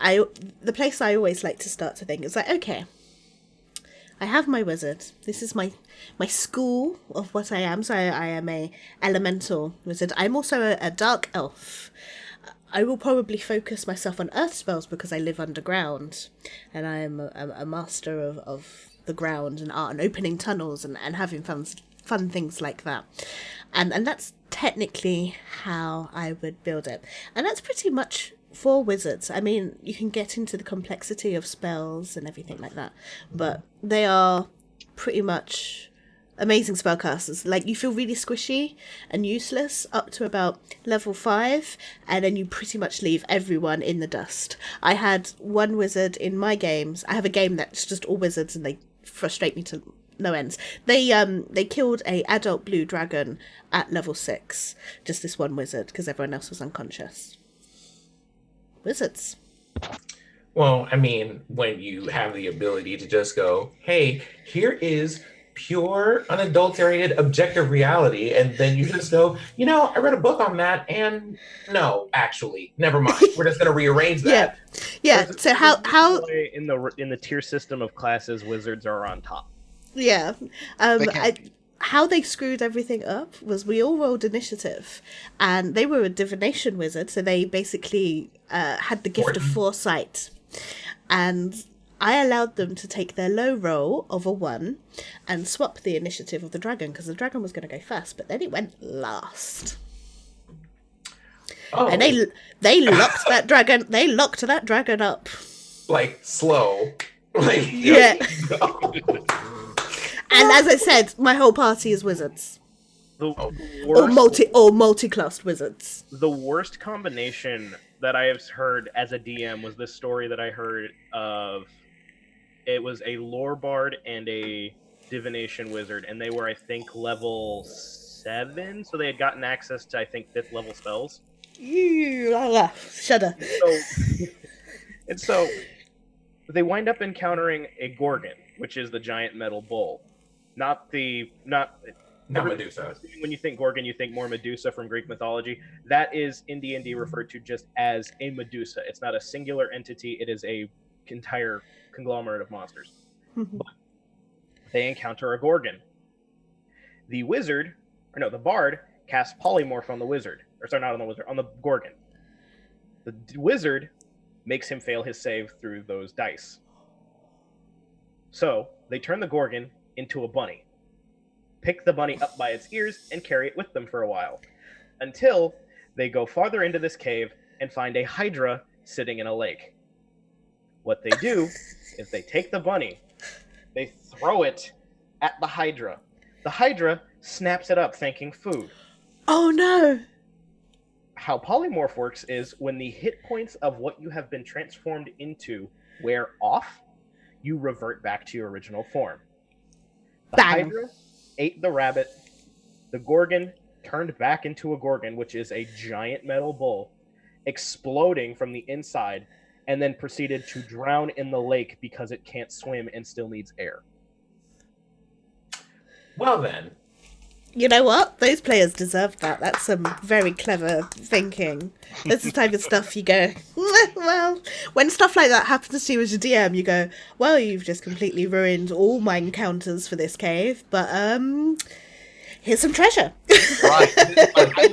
the place I always like to start to think is okay, I have my wizard. This is my school of what I am. So I am a elemental wizard. I'm also a dark elf. I will probably focus myself on earth spells because I live underground, and I am a master of the ground and art and opening tunnels and having fun things like that. And that's technically how I would build it. And that's pretty much for wizards. I mean, you can get into the complexity of spells and everything like that, but they are pretty much amazing spellcasters. Like, you feel really squishy and useless up to about level 5, and then you pretty much leave everyone in the dust. I had one wizard in my games. I have a game that's just all wizards, and they frustrate me to no ends. They killed a adult blue dragon at level 6. Just this one wizard, because everyone else was unconscious. Wizards. Well, I mean, when you have the ability to just go, hey, here is pure, unadulterated, objective reality, and then you just go, I read a book on that, and no, actually, never mind. We're just going to rearrange that. Yeah. So how in the tier system of classes, wizards are on top. Yeah. How they screwed everything up was we all rolled initiative, and they were a divination wizard, so they basically had the gift of foresight. And I allowed them to take their low roll of a 1 and swap the initiative of the dragon, because the dragon was going to go first, but then it went last. Oh. And they locked that dragon. They locked that dragon up. Like slow. Like yeah. And as I said, my whole party is wizards. Or multi-classed wizards. The worst combination that I have heard as a DM was this story that I heard of. It was a lore bard and a divination wizard, and they were, I think, level 7, so they had gotten access to, I think, 5th level spells. Shudder. And so they wind up encountering a Gorgon, which is the giant metal bull. Not Medusa. When you think Gorgon, you think more Medusa from Greek mythology. That is in D&D referred to just as a Medusa. It's not a singular entity. It is a entire conglomerate of monsters. But they encounter a Gorgon. The bard casts polymorph on the wizard. Or sorry, not on the wizard, on the Gorgon. The wizard makes him fail his save through those dice. So they turn the Gorgon into a bunny, pick the bunny up by its ears, and carry it with them for a while, until they go farther into this cave and find a hydra sitting in a lake. What they do is they take the bunny, they throw it at the hydra. The hydra snaps it up thinking food. Oh no! How polymorph works is when the hit points of what you have been transformed into wear off, you revert back to your original form. The hydra ate the rabbit. The Gorgon turned back into a Gorgon, which is a giant metal bull, exploding from the inside, and then proceeded to drown in the lake because it can't swim and still needs air. Well then. You know what? Those players deserve that. That's some very clever thinking. That's the type of stuff you go, well, when stuff like that happens to you as a DM, you go, well, you've just completely ruined all my encounters for this cave, but here's some treasure. Right. I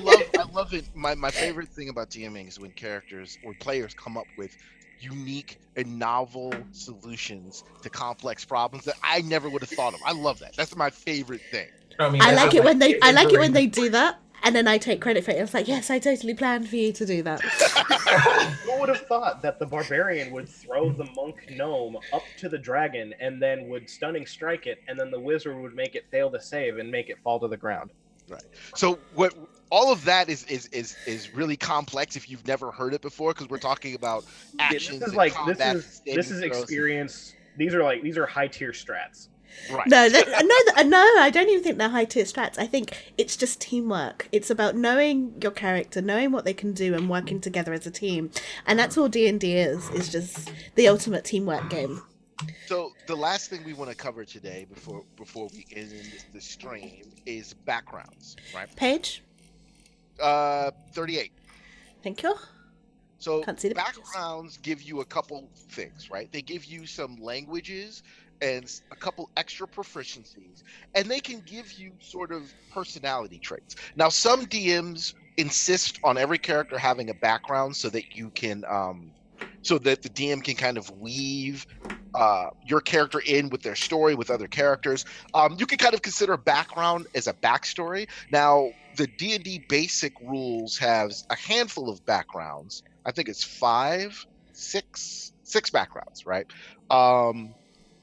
love it. My favorite thing about DMing is when characters or players come up with unique and novel solutions to complex problems that I never would have thought of. I love that. That's my favorite thing. I like it when they do that, and then I take credit for it. It's like, yes, I totally planned for you to do that. Who would have thought that the barbarian would throw the monk gnome up to the dragon and then would stunning strike it, and then the wizard would make it fail to save and make it fall to the ground? Right. So what all of that is really complex if you've never heard it before, because we're talking about actions. This is experience. These are high tier strats. Right. No, I don't even think they're high tier strats. I think it's just teamwork. It's about knowing your character, knowing what they can do, and working together as a team. And that's all D&D is just the ultimate teamwork game. So the last thing we want to cover today before we end the stream is backgrounds, right? Page? 38. Thank you. So backgrounds give you a couple things, right? They give you some languages and a couple extra proficiencies, and they can give you sort of personality traits. Now, some DMs insist on every character having a background so that you can so that the DM can kind of weave your character in with their story with other characters. You can kind of consider a background as a backstory. Now, the D&D basic rules has a handful of backgrounds. I think it's 6 backgrounds, right?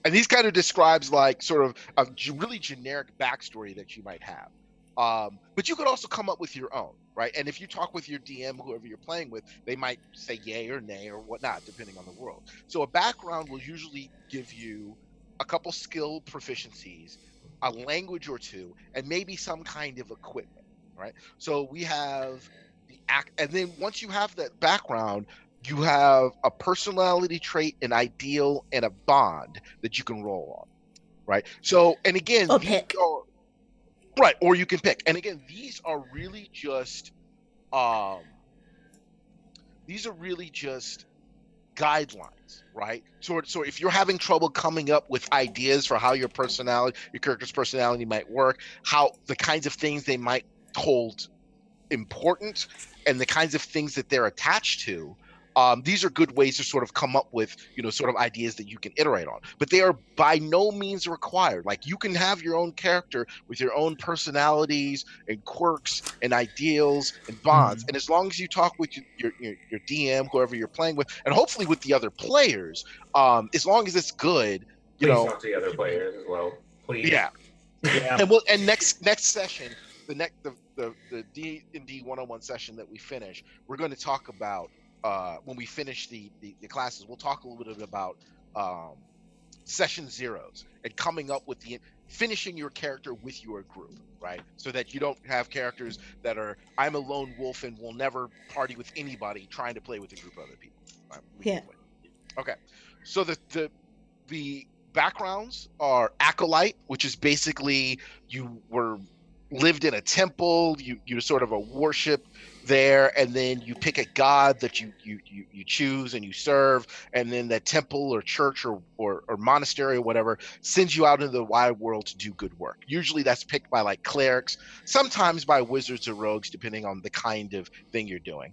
And these kind of describes like sort of a really generic backstory that you might have. But you could also come up with your own, right? And if you talk with your DM, whoever you're playing with, they might say yay or nay or whatnot, depending on the world. So a background will usually give you a couple skill proficiencies, a language or two, and maybe some kind of equipment, right? So we have the act, and then once you have that background, you have a personality trait, an ideal, and a bond that you can roll on, right? So, and again, Or pick. Right, or you can pick. And again, these are really just guidelines, right? So if you're having trouble coming up with ideas for how your character's personality might work, how the kinds of things they might hold important, and the kinds of things that they're attached to, these are good ways to sort of come up with, sort of ideas that you can iterate on. But they are by no means required. Like, you can have your own character with your own personalities and quirks and ideals and bonds. And as long as you talk with your DM, whoever you're playing with, and hopefully with the other players, as long as it's good, Please talk to the other players as well. Please. Yeah. And next session, the D&D 101 session that we finish, we're going to talk about, when we finish the classes, we'll talk a little bit about session zeros and coming up with finishing your character with your group, right? So that you don't have characters that are, I'm a lone wolf and will never party with anybody, trying to play with a group of other people. Right? Yeah. Okay. So the backgrounds are acolyte, which is basically you lived in a temple, you sort of a worship there, and then you pick a god that you choose and you serve, and then that temple or church or monastery or whatever sends you out into the wide world to do good work. Usually that's picked by like clerics, sometimes by wizards or rogues, depending on the kind of thing you're doing.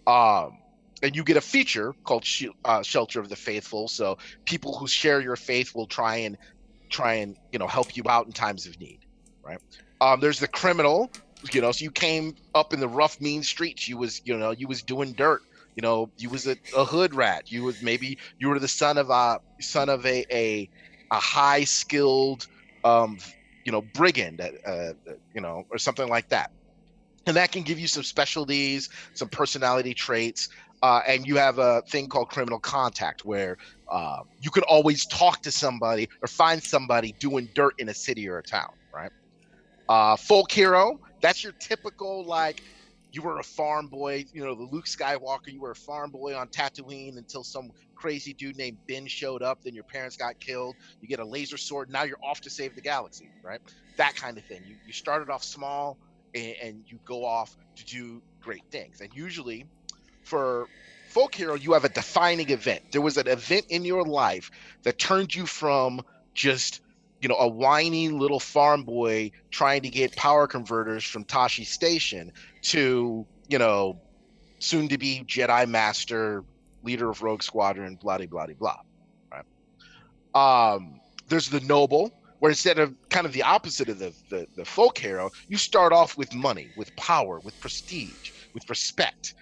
And you get a feature called Shelter of the Faithful. So people who share your faith will try and help you out in times of need, right? There's the criminal, so you came up in the rough, mean streets. You was doing dirt. You was a hood rat. You were the son of a high skilled, brigand, or something like that. And that can give you some specialties, some personality traits. And you have a thing called criminal contact, where you can always talk to somebody or find somebody doing dirt in a city or a town, right? Folk hero, that's your typical, like, you were a farm boy, the Luke Skywalker, you were a farm boy on Tatooine until some crazy dude named Ben showed up, then your parents got killed, you get a laser sword, now you're off to save the galaxy, right? That kind of thing. You started off small and you go off to do great things. And usually for folk hero, you have a defining event. There was an event in your life that turned you from just a whiny little farm boy trying to get power converters from Tashi Station to, soon to be Jedi Master, leader of Rogue Squadron, blah, blah, blah, right? There's the noble, where instead of kind of the opposite of the folk hero, you start off with money, with power, with prestige, with respect.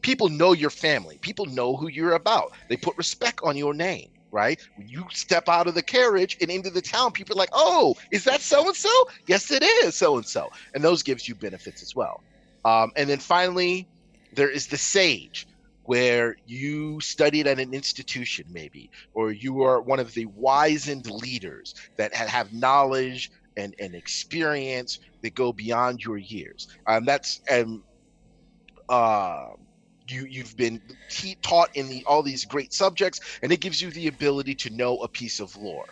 People know your family. People know who you're about. They put respect on your name. Right? When you step out of the carriage and into the town, people are like, oh, is that so-and-so? Yes, it is so-and-so. And those gives you benefits as well. And then finally, there is the sage, where you studied at an institution maybe, or you are one of the wizened leaders that have knowledge and experience that go beyond your years. You've been taught in all these great subjects, and it gives you the ability to know a piece of lore.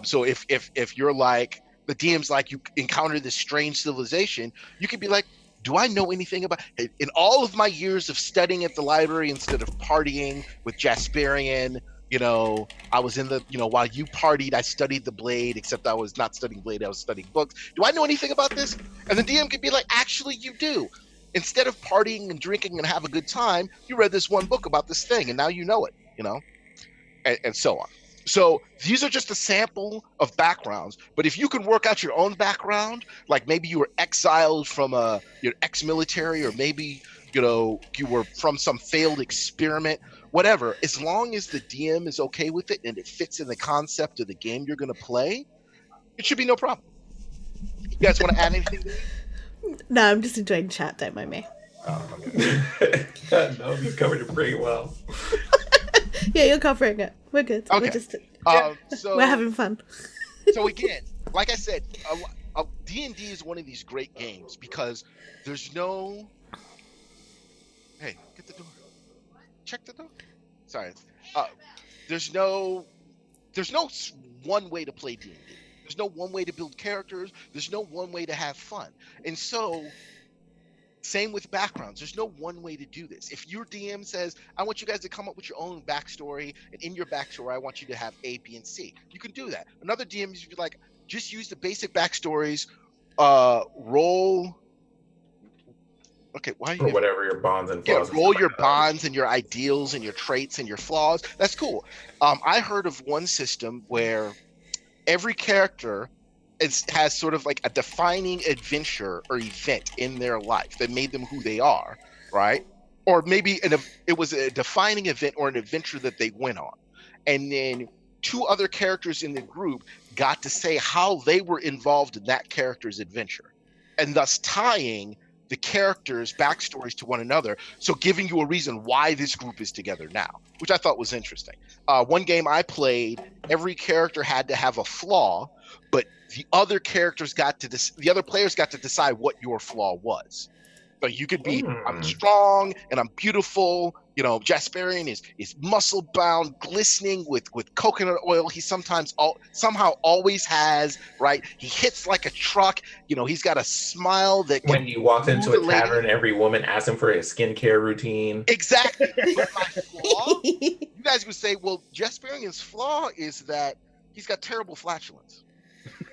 So if you're like, the DM's like, you encounter this strange civilization, you could be like, do I know anything about it? In all of my years of studying at the library instead of partying with Jasperian, I was in the, while you partied, I studied the Blade, except I was not studying Blade, I was studying books. Do I know anything about this? And the DM could be like, actually, you do. Instead of partying and drinking and have a good time, you read this one book about this thing, and now you know it, and so on. So these are just a sample of backgrounds. But if you can work out your own background, like maybe you were exiled from your ex-military, or maybe you were from some failed experiment, whatever. As long as the DM is okay with it and it fits in the concept of the game you're going to play, it should be no problem. You guys want to add anything to that? No, I'm just enjoying chat. Don't mind me. Oh, okay. No, you covered it pretty well. Yeah, you're covering it. We're good. Okay. We're just So we're having fun. so again, like I said, D&D is one of these great games because there's no. Hey, get the door. Check the door. Sorry. There's no one way to play D&D. There's no one way to build characters. There's no one way to have fun. And so, same with backgrounds. There's no one way to do this. If your DM says, I want you guys to come up with your own backstory, and in your backstory, I want you to have A, B, and C, you can do that. Another DM is like, just use the basic backstories, roll. Okay, why are you? Or whatever your bonds and flaws. Roll your bonds and your ideals and your traits and your flaws. That's cool. I heard of one system where every character has sort of like a defining adventure or event in their life that made them who they are, right? Or maybe it was a defining event or an adventure that they went on. And then two other characters in the group got to say how they were involved in that character's adventure, and thus tying the characters' backstories to one another, so giving you a reason why this group is together now, which I thought was interesting. One game I played, every character had to have a flaw, but the other players got to decide what your flaw was. So you could be, I'm strong and I'm beautiful. You know, Jasperian is muscle bound, glistening with coconut oil. He somehow always has, right? He hits like a truck. You know, he's got a smile that when he walks into a tavern, every woman asks him for his skincare routine. Exactly. But my flaw, you guys would say, well, Jasperian's flaw is that he's got terrible flatulence.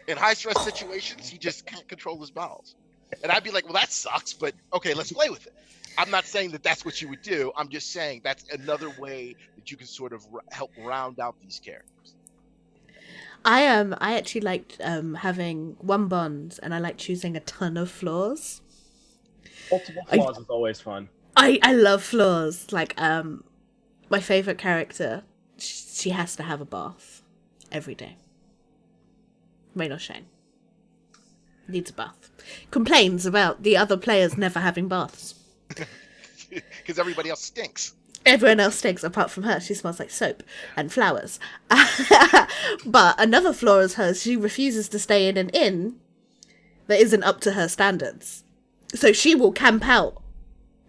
In high stress situations, he just can't control his bowels. And I'd be like, well, that sucks, but okay, let's play with it. I'm not saying that that's what you would do. I'm just saying that's another way that you can sort of help round out these characters. I actually liked having one bond, and I like choosing a ton of flaws. Multiple flaws is always fun. I love flaws. Like my favorite character, she has to have a bath every day. Rain or shine. Needs a bath. Complains about the other players never having baths. Because everybody else stinks. Everyone else stinks apart from her. She smells like soap and flowers. But another flaw is hers. She refuses to stay in an inn that isn't up to her standards. So she will camp out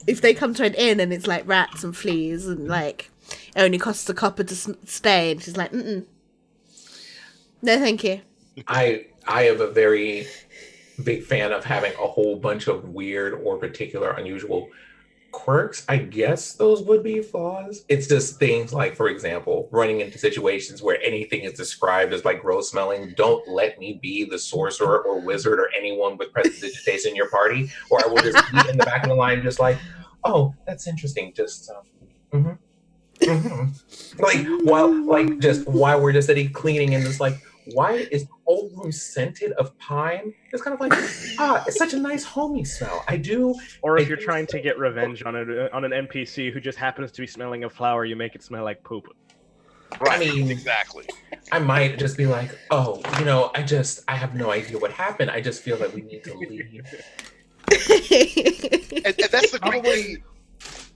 if they come to an inn and it's like rats and fleas and like it only costs a copper to stay. And she's like, no, thank you. I am a very big fan of having a whole bunch of weird or particular unusual quirks. I guess those would be flaws. It's just things like, for example, running into situations where anything is described as like gross smelling. Don't let me be the sorcerer or wizard or anyone with prestidigitation in your party, or I will just be in the back of the line just like, oh, that's interesting. Just while we're just sitting cleaning and just like, why is the whole room scented of pine? It's kind of like, it's such a nice homey smell. Or if you're trying to get revenge on an NPC who just happens to be smelling a flower, you make it smell like poop. Right. I mean, exactly. I might just be like, oh, I have no idea what happened. I just feel like we need to leave. and that's the great thing.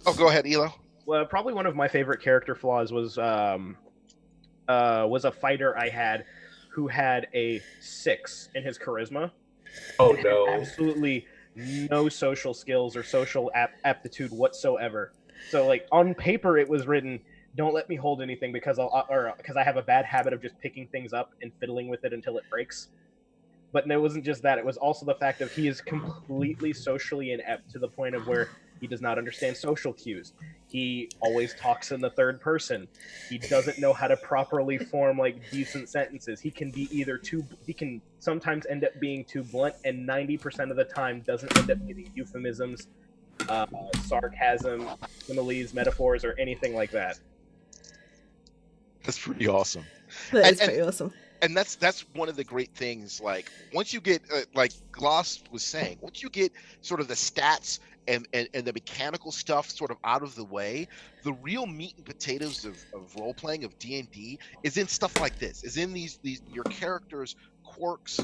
Oh, go ahead, Elo. Well, probably one of my favorite character flaws was a fighter I had who had a 6 in his charisma. Oh no! Absolutely no social skills or social aptitude whatsoever. So, like on paper, it was written, "Don't let me hold anything because I have a bad habit of just picking things up and fiddling with it until it breaks." But it wasn't just that; it was also the fact that he is completely socially inept to the point of where he does not understand social cues. He always talks in the third person. He doesn't know how to properly form like decent sentences. He can sometimes end up being too blunt, and 90% of the time doesn't end up using euphemisms, sarcasm, similes, metaphors, or anything like that. That's pretty awesome. That is pretty awesome. and that's one of the great things. Like once you get like Gloss was saying, once you get sort of the stats and the mechanical stuff sort of out of the way, the real meat and potatoes of role playing, of D&D, is in stuff like this, is in these your characters' quirks,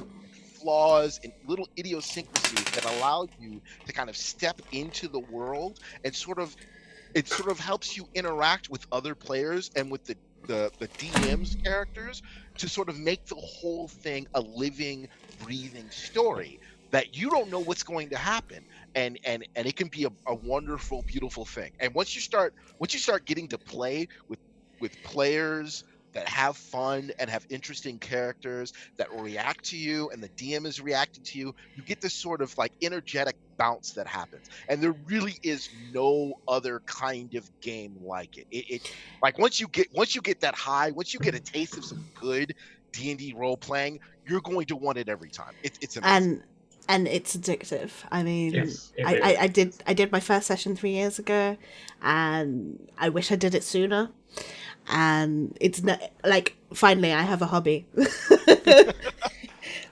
flaws, and little idiosyncrasies that allow you to kind of step into the world and it sort of helps you interact with other players and with the DM's characters to sort of make the whole thing a living, breathing story that you don't know what's going to happen, and it can be a wonderful, beautiful thing. And once you start getting to play with players that have fun and have interesting characters that react to you, and the DM is reacting to you, you get this sort of like energetic bounce that happens. And there really is no other kind of game like it. It like once you get that high, once you get a taste of some good D&D role playing, you're going to want it every time. It's amazing. And it's addictive. I mean, Yes, it I did my first session 3 years ago, and I wish I did it sooner. And it's not like, finally I have a hobby.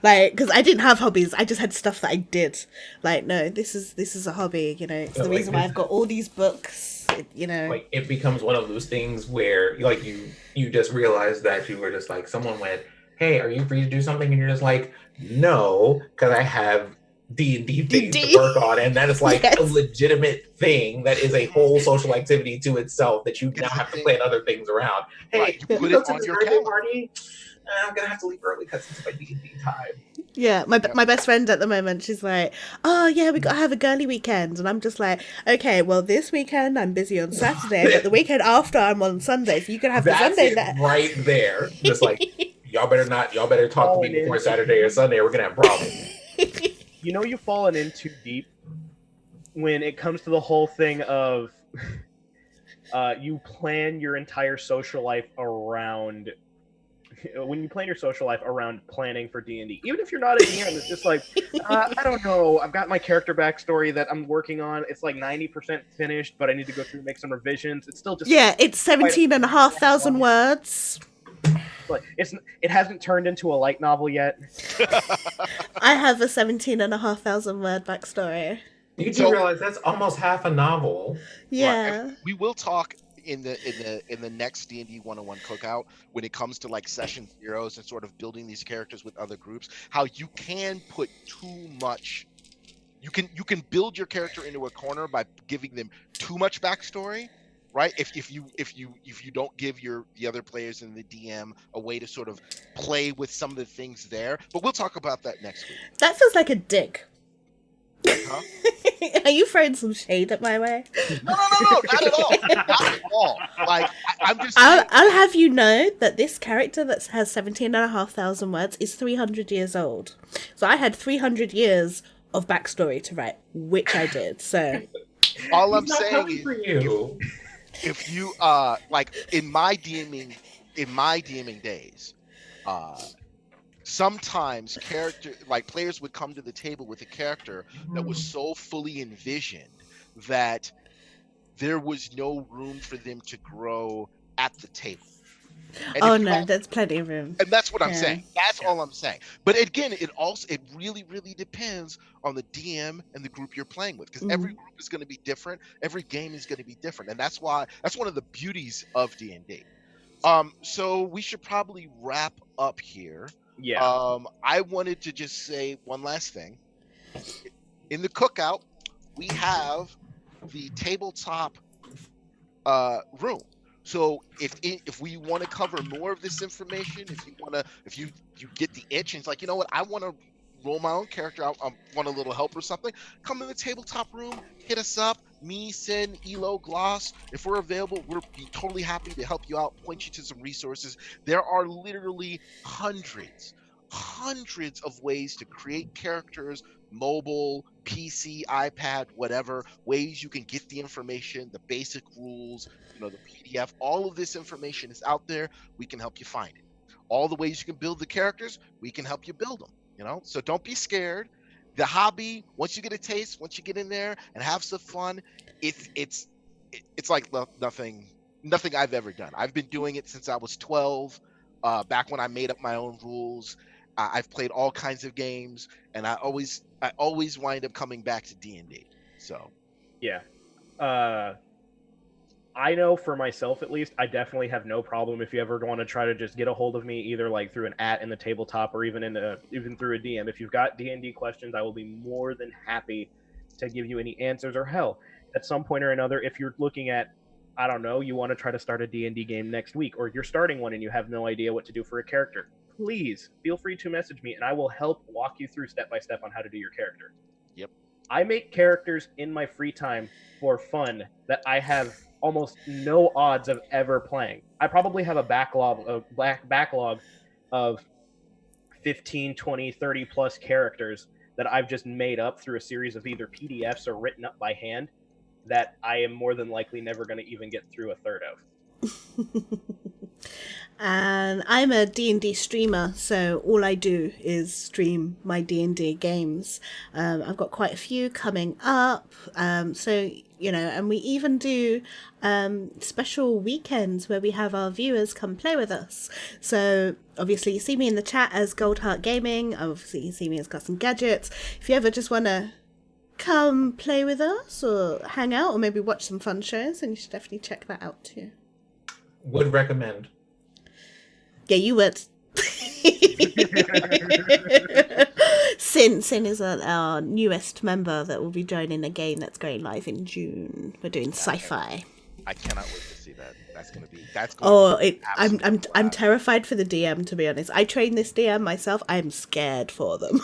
Like, because I didn't have hobbies, I just had stuff that I did. Like, no, this is a hobby, you know. It's the reason why I've got all these books, you know. Like, it becomes one of those things where like you just realize that you were just like, someone went, hey, are you free to do something? And you're just like, no, because I have D&D things to work on. And that is like a legitimate thing that is a whole social activity to itself that you now have to plan other things around. Hey, Right, you can put we go it to on this your birthday calendar. party? I'm gonna have to leave early because it's my D&D time. Yeah, my best friend at the moment, she's like, oh yeah, we gotta have a girly weekend. And I'm just like, okay, well, this weekend I'm busy on Saturday, but the weekend after I'm on Sunday, so you can have the That's Sunday it there. right there. Just like, y'all better talk to me before Saturday or Sunday, or we're gonna have problems. You know, you've fallen in too deep when it comes to the whole thing of you plan your entire social life around planning for D&D. Even if you're not a DM, it's just like, I don't know, I've got my character backstory that I'm working on. It's like 90% finished, but I need to go through and make some revisions. It's still just... Yeah, it's 17,500 words. Like, it hasn't turned into a light novel yet. I have a 17,500 word backstory. You do realize that's almost half a novel. Yeah. Right. We will talk in the next D&D 101 cookout when it comes to like session zeros and sort of building these characters with other groups, how you can put too much. You can build your character into a corner by giving them too much backstory, right? If you don't give the other players and the DM a way to sort of play with some of the things there. But we'll talk about that next week. That feels like a dig. Huh? Are you throwing some shade at my way? No, not at all. Not at all. Like, I'm just... I'll have you know that this character that has 17,500 words is 300 years old. So I had 300 years of backstory to write, which I did. So all I'm saying is, for you. if you like in my DMing days, sometimes players would come to the table with a character that was so fully envisioned that there was no room for them to grow at the table. And there's plenty of room. And that's what I'm saying. That's all I'm saying. But again, it really, really depends on the DM and the group you're playing with, because every group is going to be different. Every game is going to be different, and that's one of the beauties of D&D. So we should probably wrap up here. Yeah. I wanted to just say one last thing. In the cookout, we have the tabletop room. So if we want to cover more of this information, if you get the itch and it's like, you know what, I want to roll my own character, I want a little help or something, come in the tabletop room, hit us up, me, Sin, Elo, Gloss. If we're available, we'll be totally happy to help you out, point you to some resources. There are literally hundreds of ways to create characters, mobile, PC, iPad, whatever, ways you can get the information, the basic rules, the PDF. All of this information is out there. We can help you find it. All the ways you can build the characters, we can help you build them. So don't be scared. The hobby, once you get a taste, once you get in there and have some fun, it's like nothing I've ever done. I've been doing it since I was 12. back when I made up my own rules. I've played all kinds of games, and I always wind up coming back to D&D. So Yeah. I know for myself, at least, I definitely have no problem if you ever want to try to just get a hold of me, either like through an @ in the tabletop or even through a DM. If you've got D&D questions, I will be more than happy to give you any answers. Or hell, at some point or another, if you're looking at, I don't know, you want to try to start a D&D game next week, or you're starting one and you have no idea what to do for a character, please feel free to message me and I will help walk you through step by step on how to do your character. Yep. I make characters in my free time for fun that I have almost no odds of ever playing. I probably have a backlog of 15, 20, 30 plus characters that I've just made up through a series of either PDFs or written up by hand that I am more than likely never going to even get through a third of. And I'm a D&D streamer, so all I do is stream my D&D games. I've got quite a few coming up, so, you know, and we even do special weekends where we have our viewers come play with us. So obviously you see me in the chat as Goldheart Gaming, obviously you see me as Custom Gadgets. If you ever just want to come play with us or hang out or maybe watch some fun shows, then you should definitely check that out too. Would recommend. Yeah, you would. Sin is our newest member that will be joining a game that's going live in June. We're doing sci-fi. I cannot wait to see that. I'm terrified for the DM, to be honest. I train this DM myself. I'm scared for them.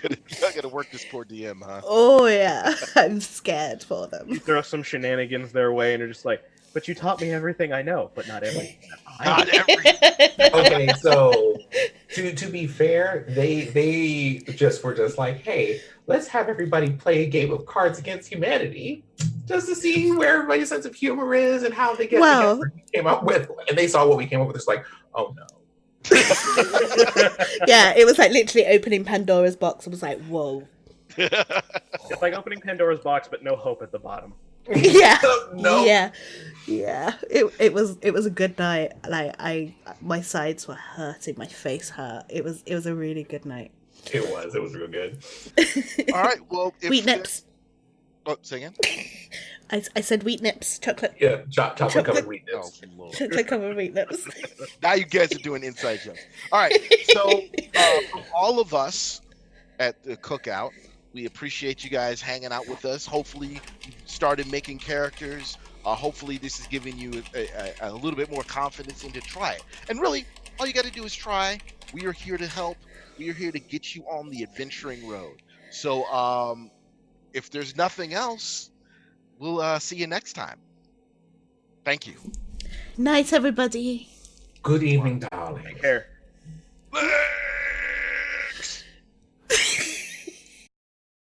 You're gonna work this poor DM, huh? Oh yeah, I'm scared for them. You throw some shenanigans their way and you're just like, but you taught me everything I know, but not everything. Not everything. Okay, so to be fair, they just were just like, hey, let's have everybody play a game of Cards Against Humanity, just to see where everybody's sense of humor is and how they get together. Came up with, and they saw what we came up with. It's like, oh no. Yeah, it was like literally opening Pandora's box. I was like, whoa. It's like opening Pandora's box, but no hope at the bottom. Yeah. No. Yeah. It was a good night. Like my sides were hurting, my face hurt. It was a really good night. It was real good. All right, well, wheat nips. Oh, say again? I said wheat nips, chocolate. Yeah, chocolate covered wheat nips. Oh, Lord. Chocolate covered wheat nips. Now you guys are doing inside jokes. All right, so from all of us at the Cookout, we appreciate you guys hanging out with us. Hopefully you started making characters. Hopefully this is giving you a little bit more confidence into try it. And really, all you got to do is try. We are here to help. We are here to get you on the adventuring road. So if there's nothing else, we'll see you next time. Thank you. Night, everybody. Good evening, darling. Take care.